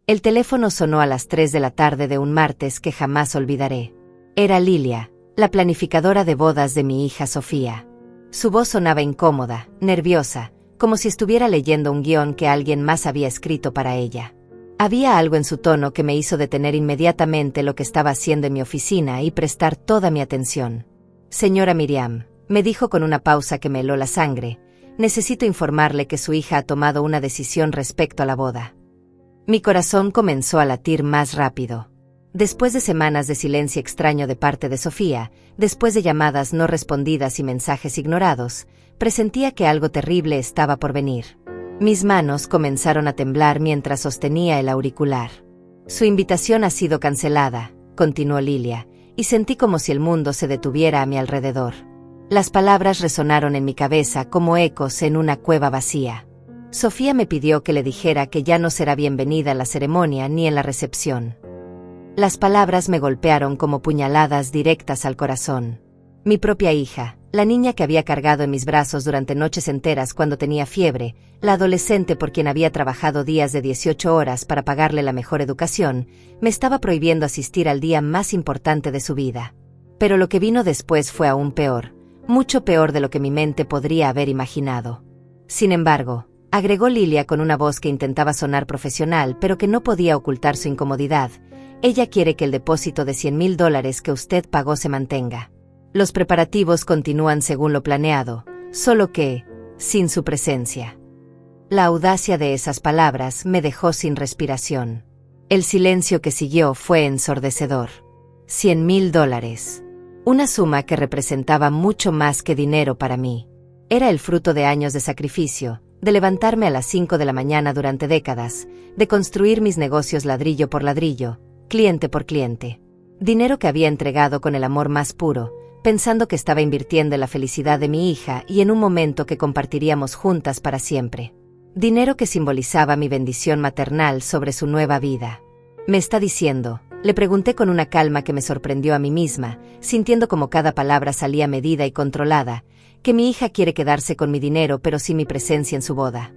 El teléfono sonó a las 3 de la tarde de un martes que jamás olvidaré. Era Lilia, la planificadora de bodas de mi hija Sofía. Su voz sonaba incómoda, nerviosa, como si estuviera leyendo un guión que alguien más había escrito para ella. Había algo en su tono que me hizo detener inmediatamente lo que estaba haciendo en mi oficina y prestar toda mi atención. Señora Miriam, me dijo con una pausa que me heló la sangre, necesito informarle que su hija ha tomado una decisión respecto a la boda. Mi corazón comenzó a latir más rápido. Después de semanas de silencio extraño de parte de Sofía, después de llamadas no respondidas y mensajes ignorados, presentía que algo terrible estaba por venir. Mis manos comenzaron a temblar mientras sostenía el auricular. Su invitación ha sido cancelada, continuó Lilia, y sentí como si el mundo se detuviera a mi alrededor. Las palabras resonaron en mi cabeza como ecos en una cueva vacía. Sofía me pidió que le dijera que ya no será bienvenida en la ceremonia ni en la recepción. Las palabras me golpearon como puñaladas directas al corazón. Mi propia hija, la niña que había cargado en mis brazos durante noches enteras cuando tenía fiebre, la adolescente por quien había trabajado días de 18 horas para pagarle la mejor educación, me estaba prohibiendo asistir al día más importante de su vida. Pero lo que vino después fue aún peor, mucho peor de lo que mi mente podría haber imaginado. Sin embargo, agregó Lilia con una voz que intentaba sonar profesional pero que no podía ocultar su incomodidad, ella quiere que el depósito de $100,000 que usted pagó se mantenga. Los preparativos continúan según lo planeado, solo que, sin su presencia. La audacia de esas palabras me dejó sin respiración. El silencio que siguió fue ensordecedor. $100,000. Una suma que representaba mucho más que dinero para mí. Era el fruto de años de sacrificio, de levantarme a las 5 de la mañana durante décadas, de construir mis negocios ladrillo por ladrillo, cliente por cliente. Dinero que había entregado con el amor más puro, pensando que estaba invirtiendo en la felicidad de mi hija y en un momento que compartiríamos juntas para siempre. Dinero que simbolizaba mi bendición maternal sobre su nueva vida. ¿Me está diciendo? Le pregunté con una calma que me sorprendió a mí misma, sintiendo como cada palabra salía medida y controlada, que mi hija quiere quedarse con mi dinero pero sin mi presencia en su boda.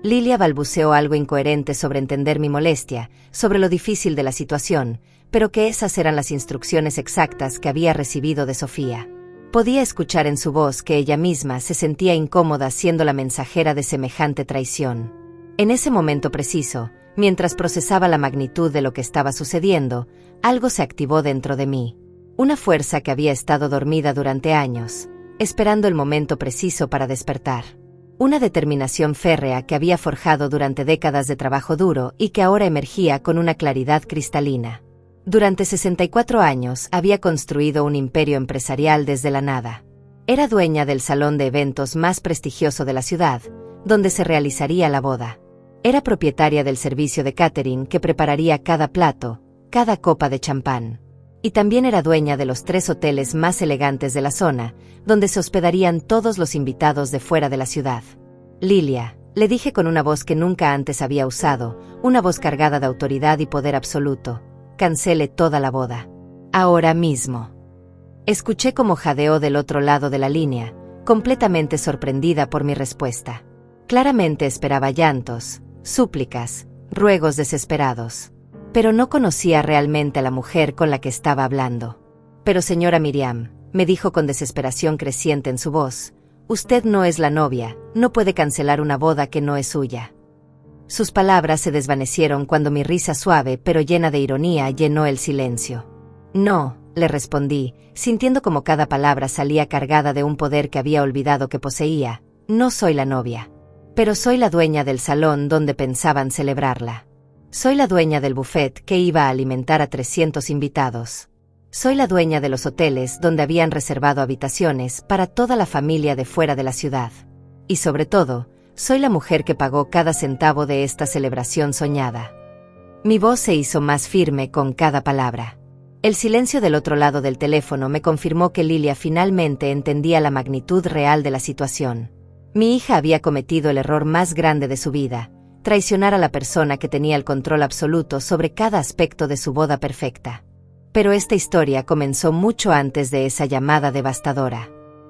Lilia balbuceó algo incoherente sobre entender mi molestia, sobre lo difícil de la situación, pero que esas eran las instrucciones exactas que había recibido de Sofía. Podía escuchar en su voz que ella misma se sentía incómoda siendo la mensajera de semejante traición. En ese momento preciso, mientras procesaba la magnitud de lo que estaba sucediendo, algo se activó dentro de mí. Una fuerza que había estado dormida durante años, esperando el momento preciso para despertar. Una determinación férrea que había forjado durante décadas de trabajo duro y que ahora emergía con una claridad cristalina. Durante 64 años había construido un imperio empresarial desde la nada. Era dueña del salón de eventos más prestigioso de la ciudad, donde se realizaría la boda. Era propietaria del servicio de catering que prepararía cada plato, cada copa de champán. Y también era dueña de los 3 hoteles más elegantes de la zona, donde se hospedarían todos los invitados de fuera de la ciudad. Lilia, le dije con una voz que nunca antes había usado, una voz cargada de autoridad y poder absoluto. Cancele toda la boda. Ahora mismo. Escuché cómo jadeó del otro lado de la línea, completamente sorprendida por mi respuesta. Claramente esperaba llantos, súplicas, ruegos desesperados. Pero no conocía realmente a la mujer con la que estaba hablando. Pero señora Miriam, me dijo con desesperación creciente en su voz, usted no es la novia, no puede cancelar una boda que no es suya. Sus palabras se desvanecieron cuando mi risa suave pero llena de ironía llenó el silencio. No, le respondí, sintiendo como cada palabra salía cargada de un poder que había olvidado que poseía, no soy la novia. Pero soy la dueña del salón donde pensaban celebrarla. Soy la dueña del buffet que iba a alimentar a 300 invitados. Soy la dueña de los hoteles donde habían reservado habitaciones para toda la familia de fuera de la ciudad. Y sobre todo, soy la mujer que pagó cada centavo de esta celebración soñada. Mi voz se hizo más firme con cada palabra. El silencio del otro lado del teléfono me confirmó que Lilia finalmente entendía la magnitud real de la situación. Mi hija había cometido el error más grande de su vida, traicionar a la persona que tenía el control absoluto sobre cada aspecto de su boda perfecta. Pero esta historia comenzó mucho antes de esa llamada devastadora.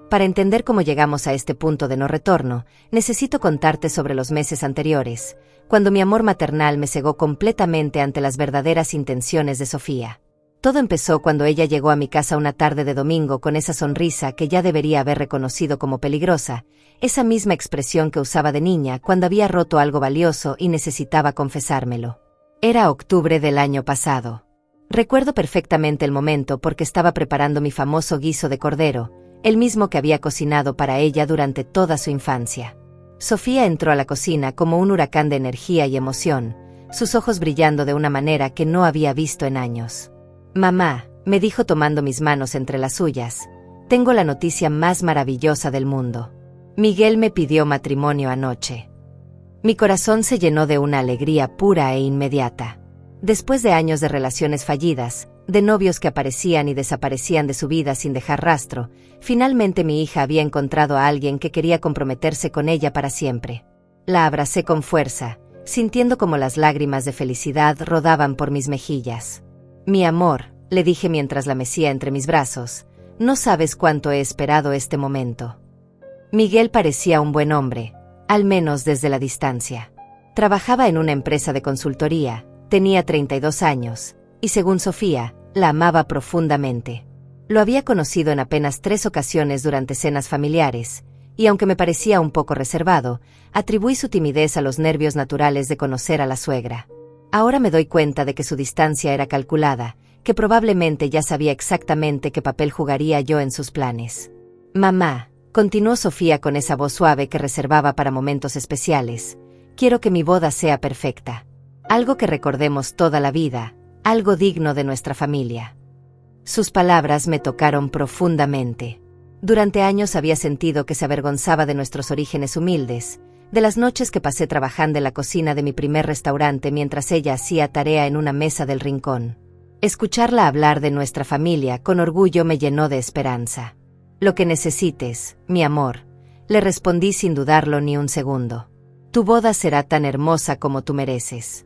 Para entender cómo llegamos a este punto de no retorno, necesito contarte sobre los meses anteriores, cuando mi amor maternal me cegó completamente ante las verdaderas intenciones de Sofía. Todo empezó cuando ella llegó a mi casa una tarde de domingo con esa sonrisa que ya debería haber reconocido como peligrosa, esa misma expresión que usaba de niña cuando había roto algo valioso y necesitaba confesármelo. Era octubre del año pasado. Recuerdo perfectamente el momento porque estaba preparando mi famoso guiso de cordero, el mismo que había cocinado para ella durante toda su infancia. Sofía entró a la cocina como un huracán de energía y emoción, sus ojos brillando de una manera que no había visto en años. «Mamá», me dijo tomando mis manos entre las suyas, «tengo la noticia más maravillosa del mundo. Miguel me pidió matrimonio anoche». Mi corazón se llenó de una alegría pura e inmediata. Después de años de relaciones fallidas, de novios que aparecían y desaparecían de su vida sin dejar rastro, finalmente mi hija había encontrado a alguien que quería comprometerse con ella para siempre. La abracé con fuerza, sintiendo como las lágrimas de felicidad rodaban por mis mejillas. «Mi amor», le dije mientras la mecía entre mis brazos, «no sabes cuánto he esperado este momento». Miguel parecía un buen hombre, al menos desde la distancia. Trabajaba en una empresa de consultoría, tenía 32 años, y según Sofía, la amaba profundamente. Lo había conocido en apenas 3 ocasiones durante cenas familiares, y aunque me parecía un poco reservado, atribuí su timidez a los nervios naturales de conocer a la suegra. Ahora me doy cuenta de que su distancia era calculada, que probablemente ya sabía exactamente qué papel jugaría yo en sus planes. «Mamá», continuó Sofía con esa voz suave que reservaba para momentos especiales, «quiero que mi boda sea perfecta. Algo que recordemos toda la vida, algo digno de nuestra familia». Sus palabras me tocaron profundamente. Durante años había sentido que se avergonzaba de nuestros orígenes humildes, de las noches que pasé trabajando en la cocina de mi primer restaurante mientras ella hacía tarea en una mesa del rincón. Escucharla hablar de nuestra familia con orgullo me llenó de esperanza. «Lo que necesites, mi amor», le respondí sin dudarlo ni un segundo. «Tu boda será tan hermosa como tú mereces».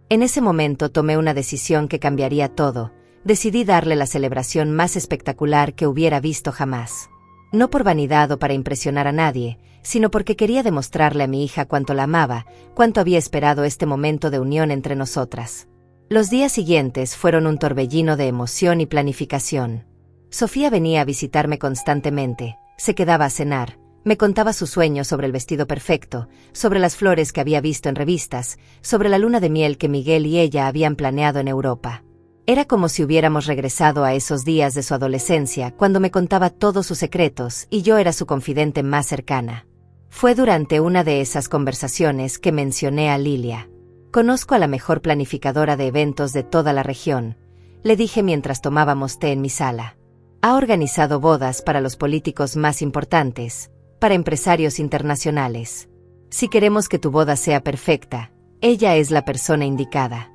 En ese momento tomé una decisión que cambiaría todo. Decidí darle la celebración más espectacular que hubiera visto jamás. No por vanidad o para impresionar a nadie, sino porque quería demostrarle a mi hija cuánto la amaba, cuánto había esperado este momento de unión entre nosotras. Los días siguientes fueron un torbellino de emoción y planificación. Sofía venía a visitarme constantemente, se quedaba a cenar, me contaba sus sueños sobre el vestido perfecto, sobre las flores que había visto en revistas, sobre la luna de miel que Miguel y ella habían planeado en Europa. Era como si hubiéramos regresado a esos días de su adolescencia cuando me contaba todos sus secretos y yo era su confidente más cercana. Fue durante una de esas conversaciones que mencioné a Lilia. «Conozco a la mejor planificadora de eventos de toda la región», le dije mientras tomábamos té en mi sala. «Ha organizado bodas para los políticos más importantes, para empresarios internacionales. Si queremos que tu boda sea perfecta, ella es la persona indicada».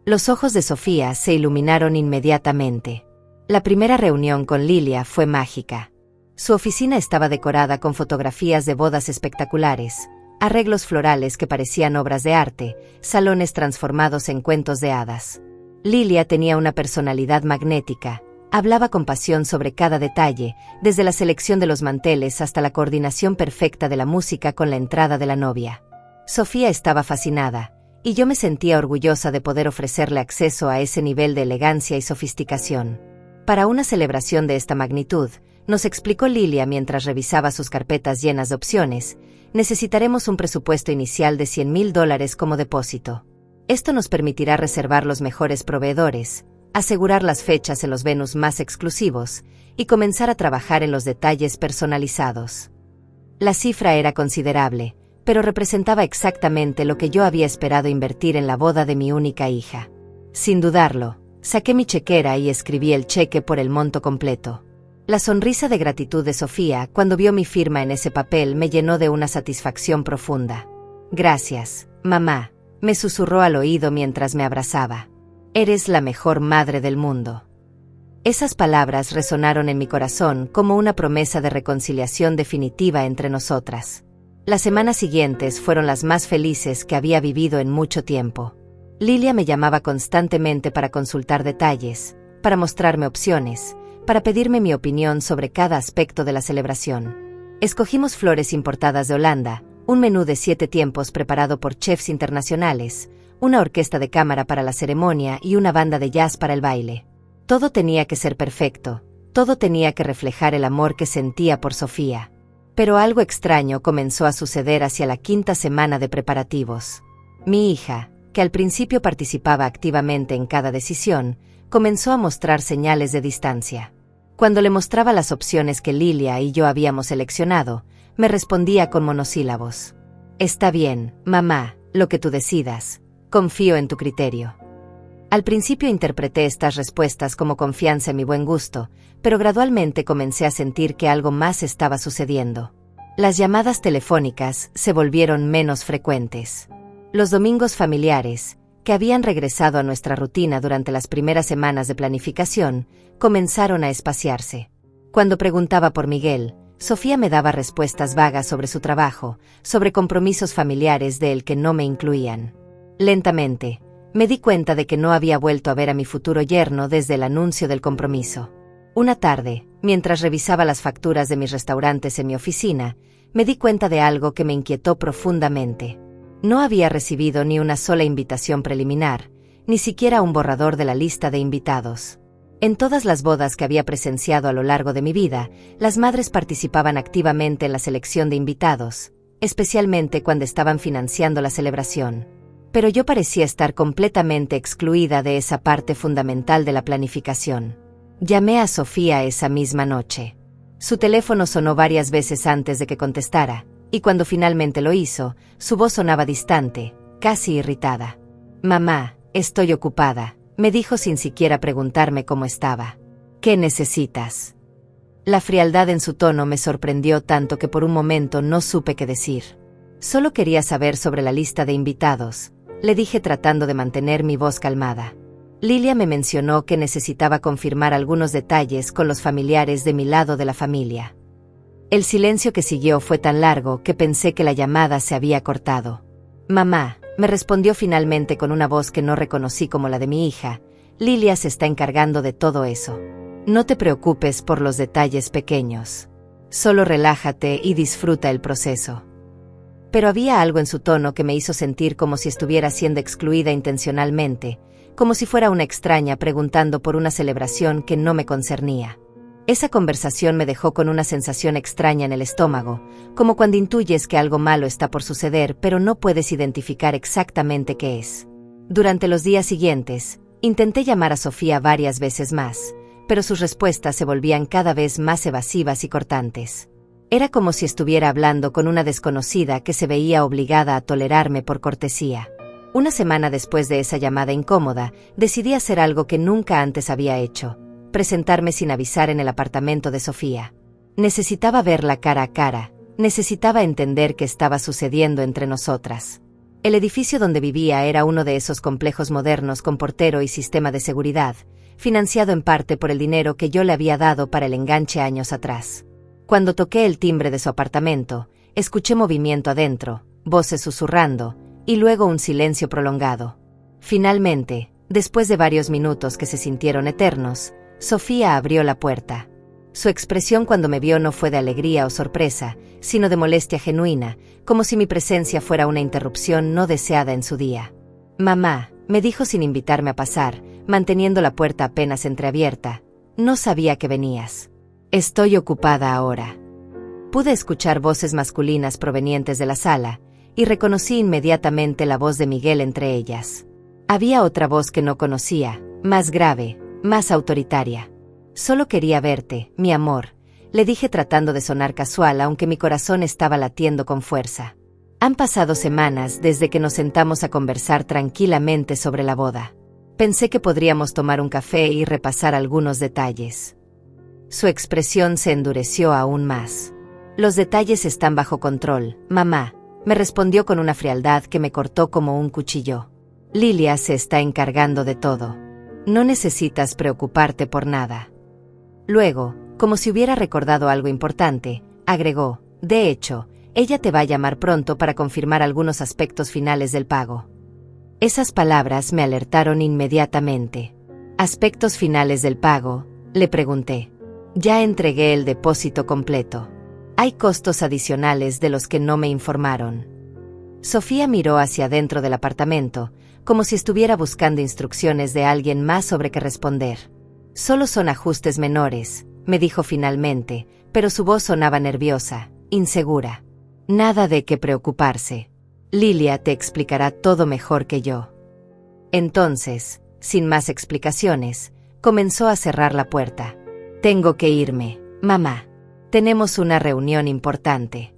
Los ojos de Sofía se iluminaron inmediatamente. La primera reunión con Lilia fue mágica. Su oficina estaba decorada con fotografías de bodas espectaculares, arreglos florales que parecían obras de arte, salones transformados en cuentos de hadas. Lilia tenía una personalidad magnética, hablaba con pasión sobre cada detalle, desde la selección de los manteles hasta la coordinación perfecta de la música con la entrada de la novia. Sofía estaba fascinada, y yo me sentía orgullosa de poder ofrecerle acceso a ese nivel de elegancia y sofisticación. Para una celebración de esta magnitud, nos explicó Lilia mientras revisaba sus carpetas llenas de opciones, necesitaremos un presupuesto inicial de $100,000 como depósito. Esto nos permitirá reservar los mejores proveedores, asegurar las fechas en los venues más exclusivos y comenzar a trabajar en los detalles personalizados. La cifra era considerable, pero representaba exactamente lo que yo había esperado invertir en la boda de mi única hija. Sin dudarlo, saqué mi chequera y escribí el cheque por el monto completo. La sonrisa de gratitud de Sofía cuando vio mi firma en ese papel me llenó de una satisfacción profunda. «Gracias, mamá», me susurró al oído mientras me abrazaba. «Eres la mejor madre del mundo». Esas palabras resonaron en mi corazón como una promesa de reconciliación definitiva entre nosotras. Las semanas siguientes fueron las más felices que había vivido en mucho tiempo. Lilia me llamaba constantemente para consultar detalles, para mostrarme opciones, para pedirme mi opinión sobre cada aspecto de la celebración. Escogimos flores importadas de Holanda, un menú de 7 tiempos preparado por chefs internacionales, una orquesta de cámara para la ceremonia y una banda de jazz para el baile. Todo tenía que ser perfecto, todo tenía que reflejar el amor que sentía por Sofía. Pero algo extraño comenzó a suceder hacia la 5ª semana de preparativos. Mi hija, que al principio participaba activamente en cada decisión, comenzó a mostrar señales de distancia. Cuando le mostraba las opciones que Lilia y yo habíamos seleccionado, me respondía con monosílabos. Está bien, mamá, lo que tú decidas. Confío en tu criterio. Al principio interpreté estas respuestas como confianza en mi buen gusto, pero gradualmente comencé a sentir que algo más estaba sucediendo. Las llamadas telefónicas se volvieron menos frecuentes. Los domingos familiares, que habían regresado a nuestra rutina durante las primeras semanas de planificación, comenzaron a espaciarse. Cuando preguntaba por Miguel, Sofía me daba respuestas vagas sobre su trabajo, sobre compromisos familiares de él que no me incluían. Lentamente, me di cuenta de que no había vuelto a ver a mi futuro yerno desde el anuncio del compromiso. Una tarde, mientras revisaba las facturas de mis restaurantes en mi oficina, me di cuenta de algo que me inquietó profundamente. No había recibido ni una sola invitación preliminar, ni siquiera un borrador de la lista de invitados. En todas las bodas que había presenciado a lo largo de mi vida, las madres participaban activamente en la selección de invitados, especialmente cuando estaban financiando la celebración. Pero yo parecía estar completamente excluida de esa parte fundamental de la planificación. Llamé a Sofía esa misma noche. Su teléfono sonó varias veces antes de que contestara, y cuando finalmente lo hizo, su voz sonaba distante, casi irritada. «Mamá, estoy ocupada», me dijo sin siquiera preguntarme cómo estaba. «¿Qué necesitas?». La frialdad en su tono me sorprendió tanto que por un momento no supe qué decir. «Solo quería saber sobre la lista de invitados», le dije tratando de mantener mi voz calmada. Lilia me mencionó que necesitaba confirmar algunos detalles con los familiares de mi lado de la familia. El silencio que siguió fue tan largo que pensé que la llamada se había cortado. «Mamá», me respondió finalmente con una voz que no reconocí como la de mi hija, «Lilia se está encargando de todo eso. No te preocupes por los detalles pequeños. Solo relájate y disfruta el proceso». Pero había algo en su tono que me hizo sentir como si estuviera siendo excluida intencionalmente, como si fuera una extraña preguntando por una celebración que no me concernía. Esa conversación me dejó con una sensación extraña en el estómago, como cuando intuyes que algo malo está por suceder pero no puedes identificar exactamente qué es. Durante los días siguientes, intenté llamar a Sofía varias veces más, pero sus respuestas se volvían cada vez más evasivas y cortantes. Era como si estuviera hablando con una desconocida que se veía obligada a tolerarme por cortesía. Una semana después de esa llamada incómoda, decidí hacer algo que nunca antes había hecho: presentarme sin avisar en el apartamento de Sofía. Necesitaba verla cara a cara, necesitaba entender qué estaba sucediendo entre nosotras. El edificio donde vivía era uno de esos complejos modernos con portero y sistema de seguridad, financiado en parte por el dinero que yo le había dado para el enganche años atrás. Cuando toqué el timbre de su apartamento, escuché movimiento adentro, voces susurrando, y luego un silencio prolongado. Finalmente, después de varios minutos que se sintieron eternos, Sofía abrió la puerta. Su expresión cuando me vio no fue de alegría o sorpresa, sino de molestia genuina, como si mi presencia fuera una interrupción no deseada en su día. «Mamá», me dijo sin invitarme a pasar, manteniendo la puerta apenas entreabierta, «no sabía que venías». «Estoy ocupada ahora». Pude escuchar voces masculinas provenientes de la sala, y reconocí inmediatamente la voz de Miguel entre ellas. Había otra voz que no conocía, más grave, más autoritaria. «Solo quería verte, mi amor», le dije tratando de sonar casual aunque mi corazón estaba latiendo con fuerza. Han pasado semanas desde que nos sentamos a conversar tranquilamente sobre la boda. Pensé que podríamos tomar un café y repasar algunos detalles. Su expresión se endureció aún más. «Los detalles están bajo control, mamá», me respondió con una frialdad que me cortó como un cuchillo. «Lilia se está encargando de todo. No necesitas preocuparte por nada». Luego, como si hubiera recordado algo importante, agregó: «De hecho, ella te va a llamar pronto para confirmar algunos aspectos finales del pago». Esas palabras me alertaron inmediatamente. «¿Aspectos finales del pago?», le pregunté. «Ya entregué el depósito completo». Hay costos adicionales de los que no me informaron. Sofía miró hacia adentro del apartamento, como si estuviera buscando instrucciones de alguien más sobre qué responder. Solo son ajustes menores, me dijo finalmente, pero su voz sonaba nerviosa, insegura. Nada de qué preocuparse. Lilia te explicará todo mejor que yo. Entonces, sin más explicaciones, comenzó a cerrar la puerta. Tengo que irme, mamá. Tenemos una reunión importante.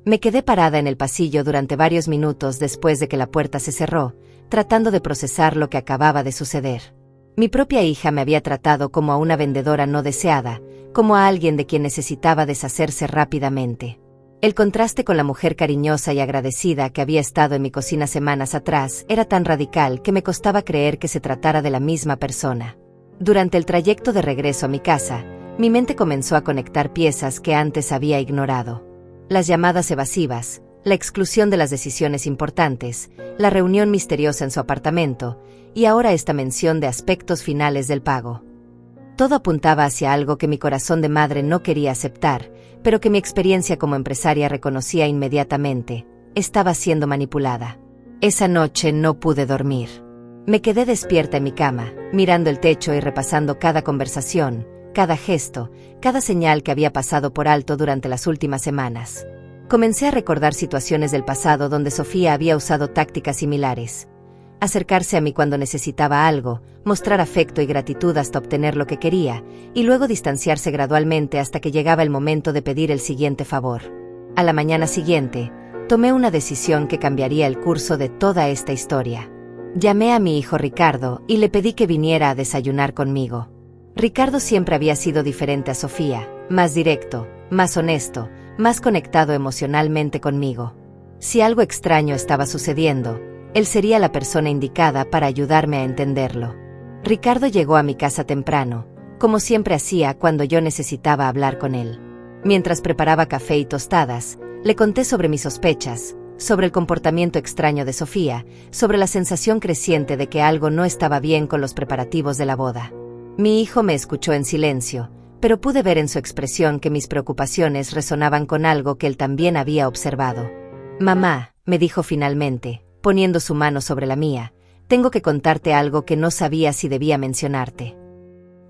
Me quedé parada en el pasillo durante varios minutos después de que la puerta se cerró, tratando de procesar lo que acababa de suceder. Mi propia hija me había tratado como a una vendedora no deseada, como a alguien de quien necesitaba deshacerse rápidamente. El contraste con la mujer cariñosa y agradecida que había estado en mi cocina semanas atrás era tan radical que me costaba creer que se tratara de la misma persona. Durante el trayecto de regreso a mi casa, mi mente comenzó a conectar piezas que antes había ignorado. Las llamadas evasivas, la exclusión de las decisiones importantes, la reunión misteriosa en su apartamento, y ahora esta mención de aspectos finales del pago. Todo apuntaba hacia algo que mi corazón de madre no quería aceptar, pero que mi experiencia como empresaria reconocía inmediatamente. Estaba siendo manipulada. Esa noche no pude dormir. Me quedé despierta en mi cama, mirando el techo y repasando cada conversación, cada gesto, cada señal que había pasado por alto durante las últimas semanas. Comencé a recordar situaciones del pasado donde Sofía había usado tácticas similares. Acercarse a mí cuando necesitaba algo, mostrar afecto y gratitud hasta obtener lo que quería, y luego distanciarse gradualmente hasta que llegaba el momento de pedir el siguiente favor. A la mañana siguiente, tomé una decisión que cambiaría el curso de toda esta historia. Llamé a mi hijo Ricardo y le pedí que viniera a desayunar conmigo. Ricardo siempre había sido diferente a Sofía, más directo, más honesto, más conectado emocionalmente conmigo. Si algo extraño estaba sucediendo, él sería la persona indicada para ayudarme a entenderlo. Ricardo llegó a mi casa temprano, como siempre hacía cuando yo necesitaba hablar con él. Mientras preparaba café y tostadas, le conté sobre mis sospechas, sobre el comportamiento extraño de Sofía, sobre la sensación creciente de que algo no estaba bien con los preparativos de la boda. Mi hijo me escuchó en silencio, pero pude ver en su expresión que mis preocupaciones resonaban con algo que él también había observado. Mamá, me dijo finalmente, poniendo su mano sobre la mía, tengo que contarte algo que no sabía si debía mencionarte.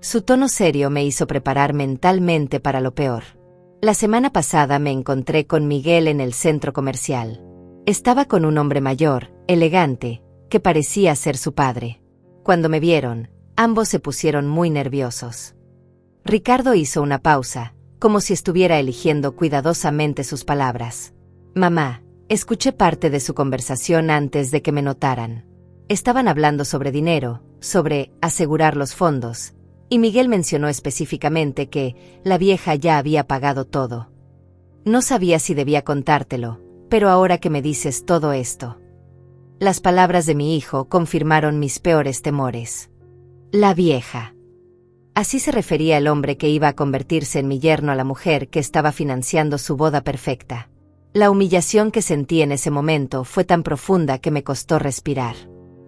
Su tono serio me hizo preparar mentalmente para lo peor. La semana pasada me encontré con Miguel en el centro comercial. Estaba con un hombre mayor, elegante, que parecía ser su padre. Cuando me vieron, ambos se pusieron muy nerviosos. Ricardo hizo una pausa, como si estuviera eligiendo cuidadosamente sus palabras. Mamá, escuché parte de su conversación antes de que me notaran. Estaban hablando sobre dinero, sobre asegurar los fondos, y Miguel mencionó específicamente que la vieja ya había pagado todo. No sabía si debía contártelo, pero ahora que me dices todo esto. Las palabras de mi hijo confirmaron mis peores temores. La vieja. Así se refería el hombre que iba a convertirse en mi yerno a la mujer que estaba financiando su boda perfecta. La humillación que sentí en ese momento fue tan profunda que me costó respirar.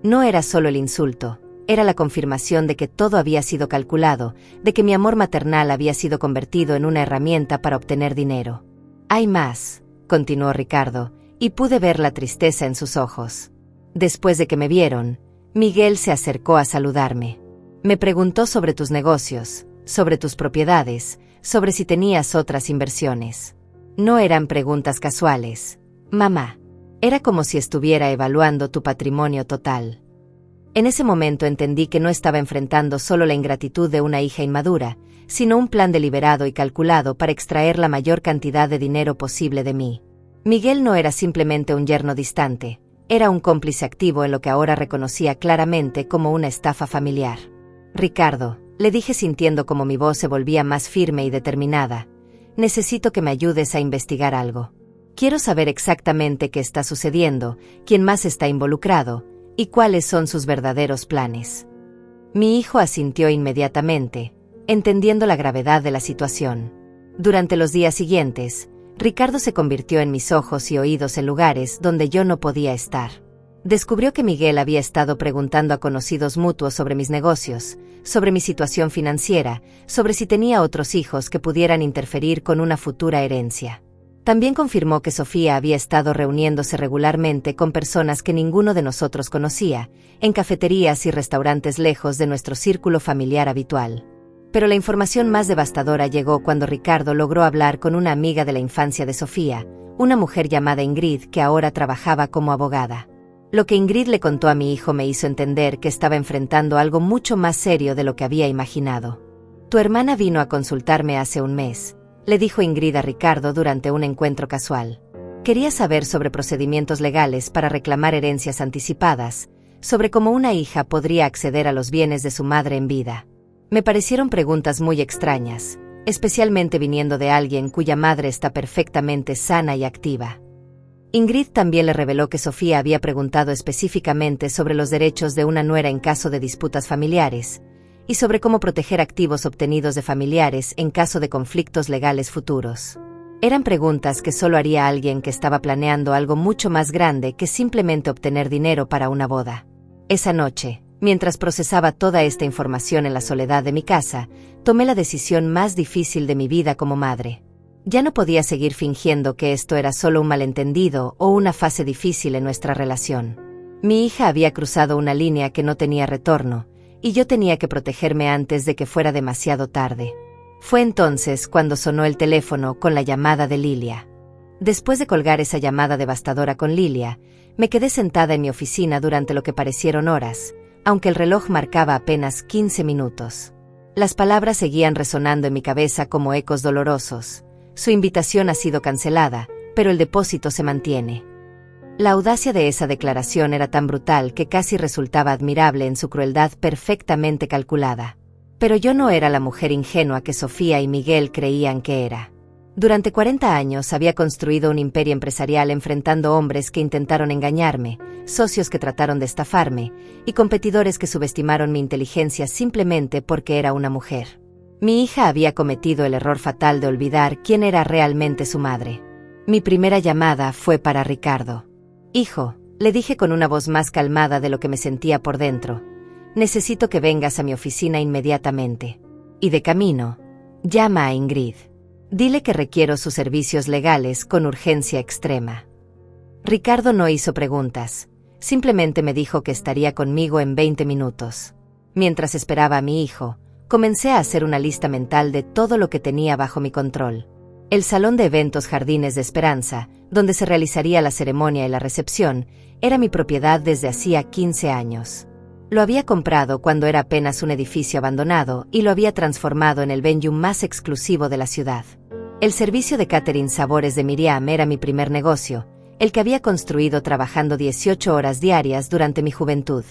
No era solo el insulto, era la confirmación de que todo había sido calculado, de que mi amor maternal había sido convertido en una herramienta para obtener dinero. Hay más, continuó Ricardo, y pude ver la tristeza en sus ojos. Después de que me vieron, Miguel se acercó a saludarme. Me preguntó sobre tus negocios, sobre tus propiedades, sobre si tenías otras inversiones. No eran preguntas casuales, mamá. Era como si estuviera evaluando tu patrimonio total. En ese momento entendí que no estaba enfrentando solo la ingratitud de una hija inmadura, sino un plan deliberado y calculado para extraer la mayor cantidad de dinero posible de mí. Miguel no era simplemente un yerno distante, era un cómplice activo en lo que ahora reconocía claramente como una estafa familiar. Ricardo, le dije sintiendo como mi voz se volvía más firme y determinada, necesito que me ayudes a investigar algo. Quiero saber exactamente qué está sucediendo, quién más está involucrado, y cuáles son sus verdaderos planes. Mi hijo asintió inmediatamente, entendiendo la gravedad de la situación. Durante los días siguientes, Ricardo se convirtió en mis ojos y oídos en lugares donde yo no podía estar. Descubrió que Miguel había estado preguntando a conocidos mutuos sobre mis negocios, sobre mi situación financiera, sobre si tenía otros hijos que pudieran interferir con una futura herencia. También confirmó que Sofía había estado reuniéndose regularmente con personas que ninguno de nosotros conocía, en cafeterías y restaurantes lejos de nuestro círculo familiar habitual. Pero la información más devastadora llegó cuando Ricardo logró hablar con una amiga de la infancia de Sofía, una mujer llamada Ingrid que ahora trabajaba como abogada. Lo que Ingrid le contó a mi hijo me hizo entender que estaba enfrentando algo mucho más serio de lo que había imaginado. «Tu hermana vino a consultarme hace un mes», le dijo Ingrid a Ricardo durante un encuentro casual. Quería saber sobre procedimientos legales para reclamar herencias anticipadas, sobre cómo una hija podría acceder a los bienes de su madre en vida. Me parecieron preguntas muy extrañas, especialmente viniendo de alguien cuya madre está perfectamente sana y activa. Ingrid también le reveló que Sofía había preguntado específicamente sobre los derechos de una nuera en caso de disputas familiares, y sobre cómo proteger activos obtenidos de familiares en caso de conflictos legales futuros. Eran preguntas que solo haría alguien que estaba planeando algo mucho más grande que simplemente obtener dinero para una boda. Esa noche, mientras procesaba toda esta información en la soledad de mi casa, tomé la decisión más difícil de mi vida como madre. Ya no podía seguir fingiendo que esto era solo un malentendido o una fase difícil en nuestra relación. Mi hija había cruzado una línea que no tenía retorno, y yo tenía que protegerme antes de que fuera demasiado tarde. Fue entonces cuando sonó el teléfono con la llamada de Lilia. Después de colgar esa llamada devastadora con Lilia, me quedé sentada en mi oficina durante lo que parecieron horas, aunque el reloj marcaba apenas 15 minutos. Las palabras seguían resonando en mi cabeza como ecos dolorosos. Su invitación ha sido cancelada, pero el depósito se mantiene. La audacia de esa declaración era tan brutal que casi resultaba admirable en su crueldad perfectamente calculada. Pero yo no era la mujer ingenua que Sofía y Miguel creían que era. Durante 40 años había construido un imperio empresarial enfrentando hombres que intentaron engañarme, socios que trataron de estafarme, y competidores que subestimaron mi inteligencia simplemente porque era una mujer. Mi hija había cometido el error fatal de olvidar quién era realmente su madre. Mi primera llamada fue para Ricardo. «Hijo», le dije con una voz más calmada de lo que me sentía por dentro, «necesito que vengas a mi oficina inmediatamente. Y de camino, llama a Ingrid. Dile que requiero sus servicios legales con urgencia extrema». Ricardo no hizo preguntas, simplemente me dijo que estaría conmigo en 20 minutos. Mientras esperaba a mi hijo, comencé a hacer una lista mental de todo lo que tenía bajo mi control. El salón de eventos Jardines de Esperanza, donde se realizaría la ceremonia y la recepción, era mi propiedad desde hacía 15 años. Lo había comprado cuando era apenas un edificio abandonado y lo había transformado en el venue más exclusivo de la ciudad. El servicio de catering Sabores de Miriam era mi primer negocio, el que había construido trabajando 18 horas diarias durante mi juventud.